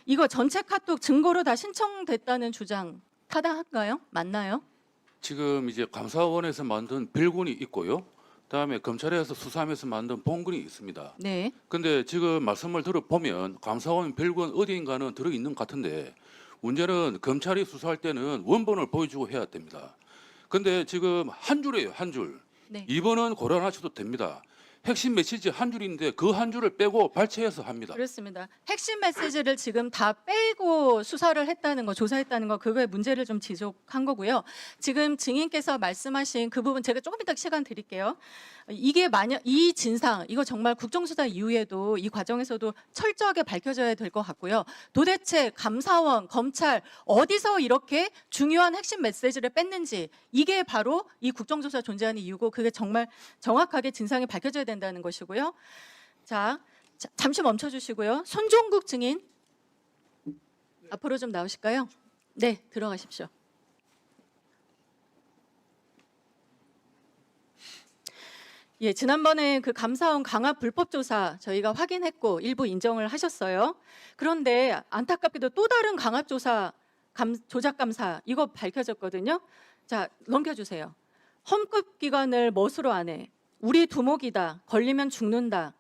[SPEAKER 6] 이거 전체 카톡 증거로 다 신청됐다는 주장 타당한가요? 맞나요?
[SPEAKER 3] 지금 이제 감사원에서 만든 별건이 있고요. 그다음에 검찰에서 수사하면서 만든 본건이 있습니다.
[SPEAKER 6] 네.
[SPEAKER 3] 근데 지금 말씀을 들어보면 감사원 별건 어디인가는 들어 있는 것 같은데 문제는 검찰이 수사할 때는 원본을 보여주고 해야 됩니다. 근데 지금 한 줄이에요, 한 줄.
[SPEAKER 6] 네.
[SPEAKER 3] 2번은 고려하셔도 됩니다. 핵심 메시지 한 줄인데 그 한 줄을 빼고 발췌해서 합니다.
[SPEAKER 6] 그렇습니다. 핵심 메시지를 지금 다 빼고 수사를 했다는 거, 조사했다는 거, 그거의 문제를 좀 지적한 거고요. 지금 증인께서 말씀하신 그 부분 제가 조금 이따 시간 드릴게요. 이게 만약 이 진상, 이거 정말 국정수사 이후에도 이 과정에서도 철저하게 밝혀져야 될 것 같고요. 도대체 감사원, 검찰 어디서 이렇게 중요한 핵심 메시지를 뺐는지 이게 바로 이 국정조사 존재하는 이유고 그게 정말 정확하게 진상이 밝혀져야 된다는 것이고요. 자, 잠시 멈춰 주시고요. 손종국 증인 앞으로 좀 나오실까요? 네, 들어가십시오. 예, 지난번에 그 감사원 강압 불법 조사 저희가 확인했고 일부 인정을 하셨어요. 그런데 안타깝게도 또 다른 강압 조사 조작 감사 이거 밝혀졌거든요. 자, 넘겨주세요. 험급 기관을 멋으로 안 해. 우리 두목이다. 걸리면 죽는다.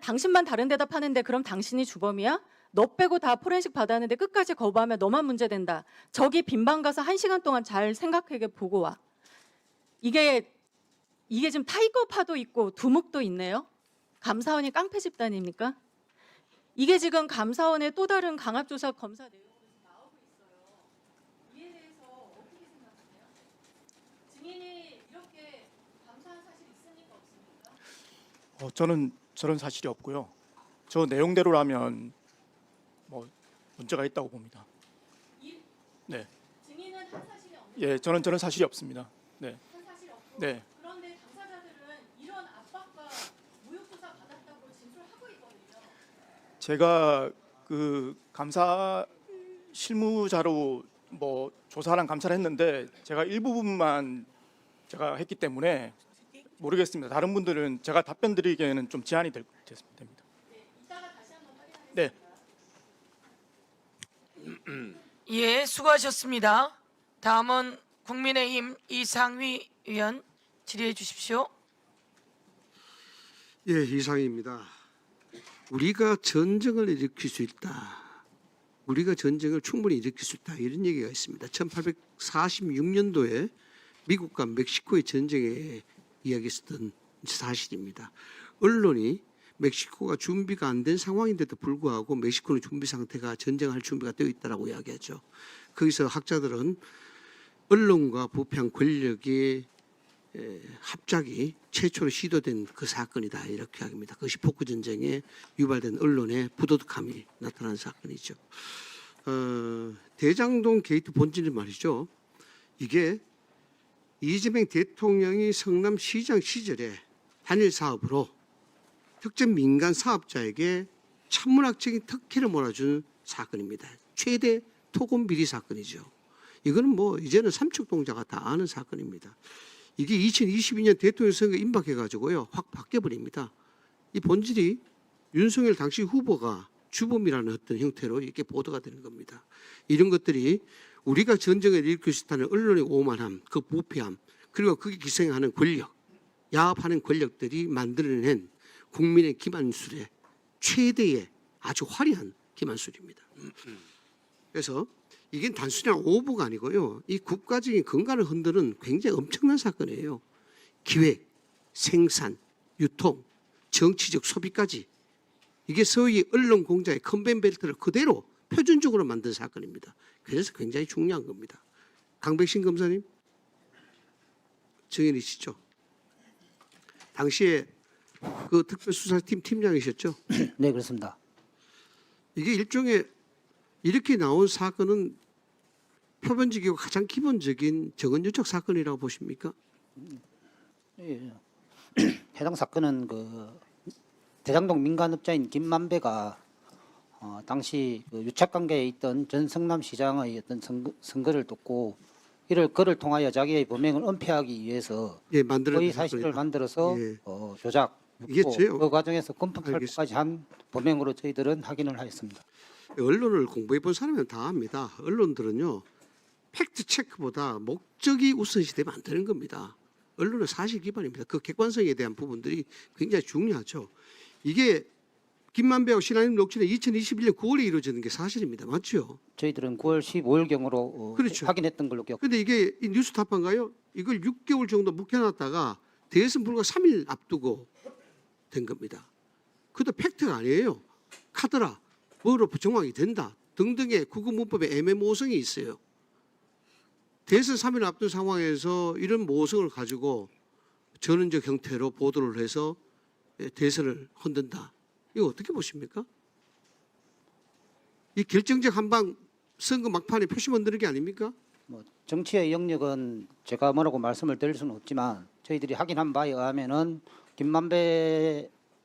[SPEAKER 6] 당신만 다른 대답 하는데 그럼 당신이 주범이야? 너 빼고 다 포렌식 받았는데 끝까지 거부하면 너만 문제된다. 저기 빈방 가서 1시간 동안 잘 생각하게 보고 와. 이게 지금 타이거파도 있고 두목도 있네요. 감사원이 깡패 집단입니까? 이게 지금 감사원의 또 다른 강압조사 검사 내용으로 나오고 있어요. 이에 대해서 어떻게 생각하세요? 증인이 이렇게 감사한 사실 있습니까 없습니까?
[SPEAKER 14] 저는 저런 사실이 없고요. 저 내용대로라면 뭐 문제가 있다고 봅니다. 네,
[SPEAKER 6] 증인은 한 사실이 없는
[SPEAKER 14] 예, 저는 사실이 없습니다. 네,
[SPEAKER 6] 한 사실이 없고
[SPEAKER 14] 네.
[SPEAKER 6] 그런데 당사자들은 이런 압박과 모욕조사 받았다고 진술하고 있거든요.
[SPEAKER 14] 제가 그 감사 실무자로 뭐 조사랑 감사를 했는데 제가 일부분만 제가 했기 때문에 모르겠습니다. 다른 분들은 제가 답변 드리기에는 좀 제한이 됩니다.
[SPEAKER 6] 이따가 다시 한번 확인하겠습니다.
[SPEAKER 14] 네.
[SPEAKER 1] 예, 수고하셨습니다. 다음은 국민의힘 이상휘 의원 질의해 주십시오.
[SPEAKER 15] 예, 이상입니다. 우리가 전쟁을 일으킬 수 있다. 우리가 전쟁을 충분히 일으킬 수 있다. 이런 얘기가 있습니다. 1846년도에 미국과 멕시코의 전쟁에 이야기했었던 사실입니다. 언론이 멕시코가 준비가 안 된 상황인데도 불구하고 멕시코는 준비 상태가 전쟁할 준비가 되어 있다라고 이야기하죠. 거기서 학자들은 언론과 부패한 권력의 합작이 최초로 시도된 그 사건이다 이렇게 합니다. 그것이 포크 전쟁에 유발된 언론의 부도덕함이 나타난 사건이죠. 대장동 게이트 본질은 말이죠. 이게 이재명 대통령이 성남시장 시절에 단일 사업으로 특정 민간 사업자에게 천문학적인 특혜를 몰아준 사건입니다. 최대 토건 비리 사건이죠. 이거는 뭐 이제는 삼척동자가 다 아는 사건입니다. 이게 2022년 대통령 선거 임박해가지고요 확 바뀌어버립니다. 이 본질이 윤석열 당시 후보가 주범이라는 어떤 형태로 이렇게 보도가 되는 겁니다. 이런 것들이 우리가 전쟁을 일으킬 수 있다는 언론의 오만함, 그 부패함, 그리고 거기 기생하는 권력, 야합하는 권력들이 만들어낸 국민의 기만술의 최대의 아주 화려한 기만술입니다. 그래서 이게 단순한 오보가 아니고요. 이 국가적인 건강을 흔드는 굉장히 엄청난 사건이에요. 기획, 생산, 유통, 정치적 소비까지. 이게 소위 언론 공자의 컨베이어 벨트를 그대로 표준적으로 만든 사건입니다. 그래서 굉장히 중요한 겁니다. 강백신 검사님, 증인이시죠? 당시에 그 특별수사팀 팀장이셨죠?
[SPEAKER 16] 네, 그렇습니다.
[SPEAKER 15] 이게 일종의 이렇게 나온 사건은 표본적이고 가장 기본적인 정언유착 사건이라고 보십니까?
[SPEAKER 16] 예. 해당 사건은 그 대장동 민간업자인 김만배가 당시 그 유착관계에 있던 전 성남시장의 어떤 선거를 돕고 그를 통하여 자기의 범행을 은폐하기 위해서
[SPEAKER 15] 예, 만들어낸
[SPEAKER 16] 허위 사실을
[SPEAKER 15] 사건이다.
[SPEAKER 16] 만들어서
[SPEAKER 15] 예.
[SPEAKER 16] 조작,
[SPEAKER 15] 이겠죠.
[SPEAKER 16] 그 과정에서 검토탈까지 한 범행으로 저희들은 확인을 하였습니다.
[SPEAKER 15] 언론을 공부해 본 사람은 다 압니다. 언론들은요 팩트 체크보다 목적이 우선시되면 안 되는 겁니다. 언론은 사실 기반입니다. 그 객관성에 대한 부분들이 굉장히 중요하죠. 이게 김만배하고 신한림 녹취는 2021년 9월에 이루어지는 게 사실입니다. 맞죠?
[SPEAKER 16] 저희들은 9월 15일경으로
[SPEAKER 15] 그렇죠.
[SPEAKER 16] 확인했던 걸로 기억.
[SPEAKER 15] 근데 이게 이 뉴스타파인가요? 이걸 6개월 정도 묵혀놨다가 대선 불과 3일 앞두고 된 겁니다. 그것도 팩트가 아니에요. 카더라, 뭐로 정황이 된다 등등의 국어문법에 애매모호성이 있어요. 대선 3일 앞둔 상황에서 이런 모호성을 가지고 전원적 형태로 보도를 해서 대선을 흔든다. 이거 어떻게 보십니까? 이 결정적 한방 선거 막판에 표시 만드는 게 아닙니까?
[SPEAKER 16] 뭐 정치의 영역은 제가 뭐라고 말씀을 드릴 수는 없지만 저희들이 확인한 바에 의하면은 김만배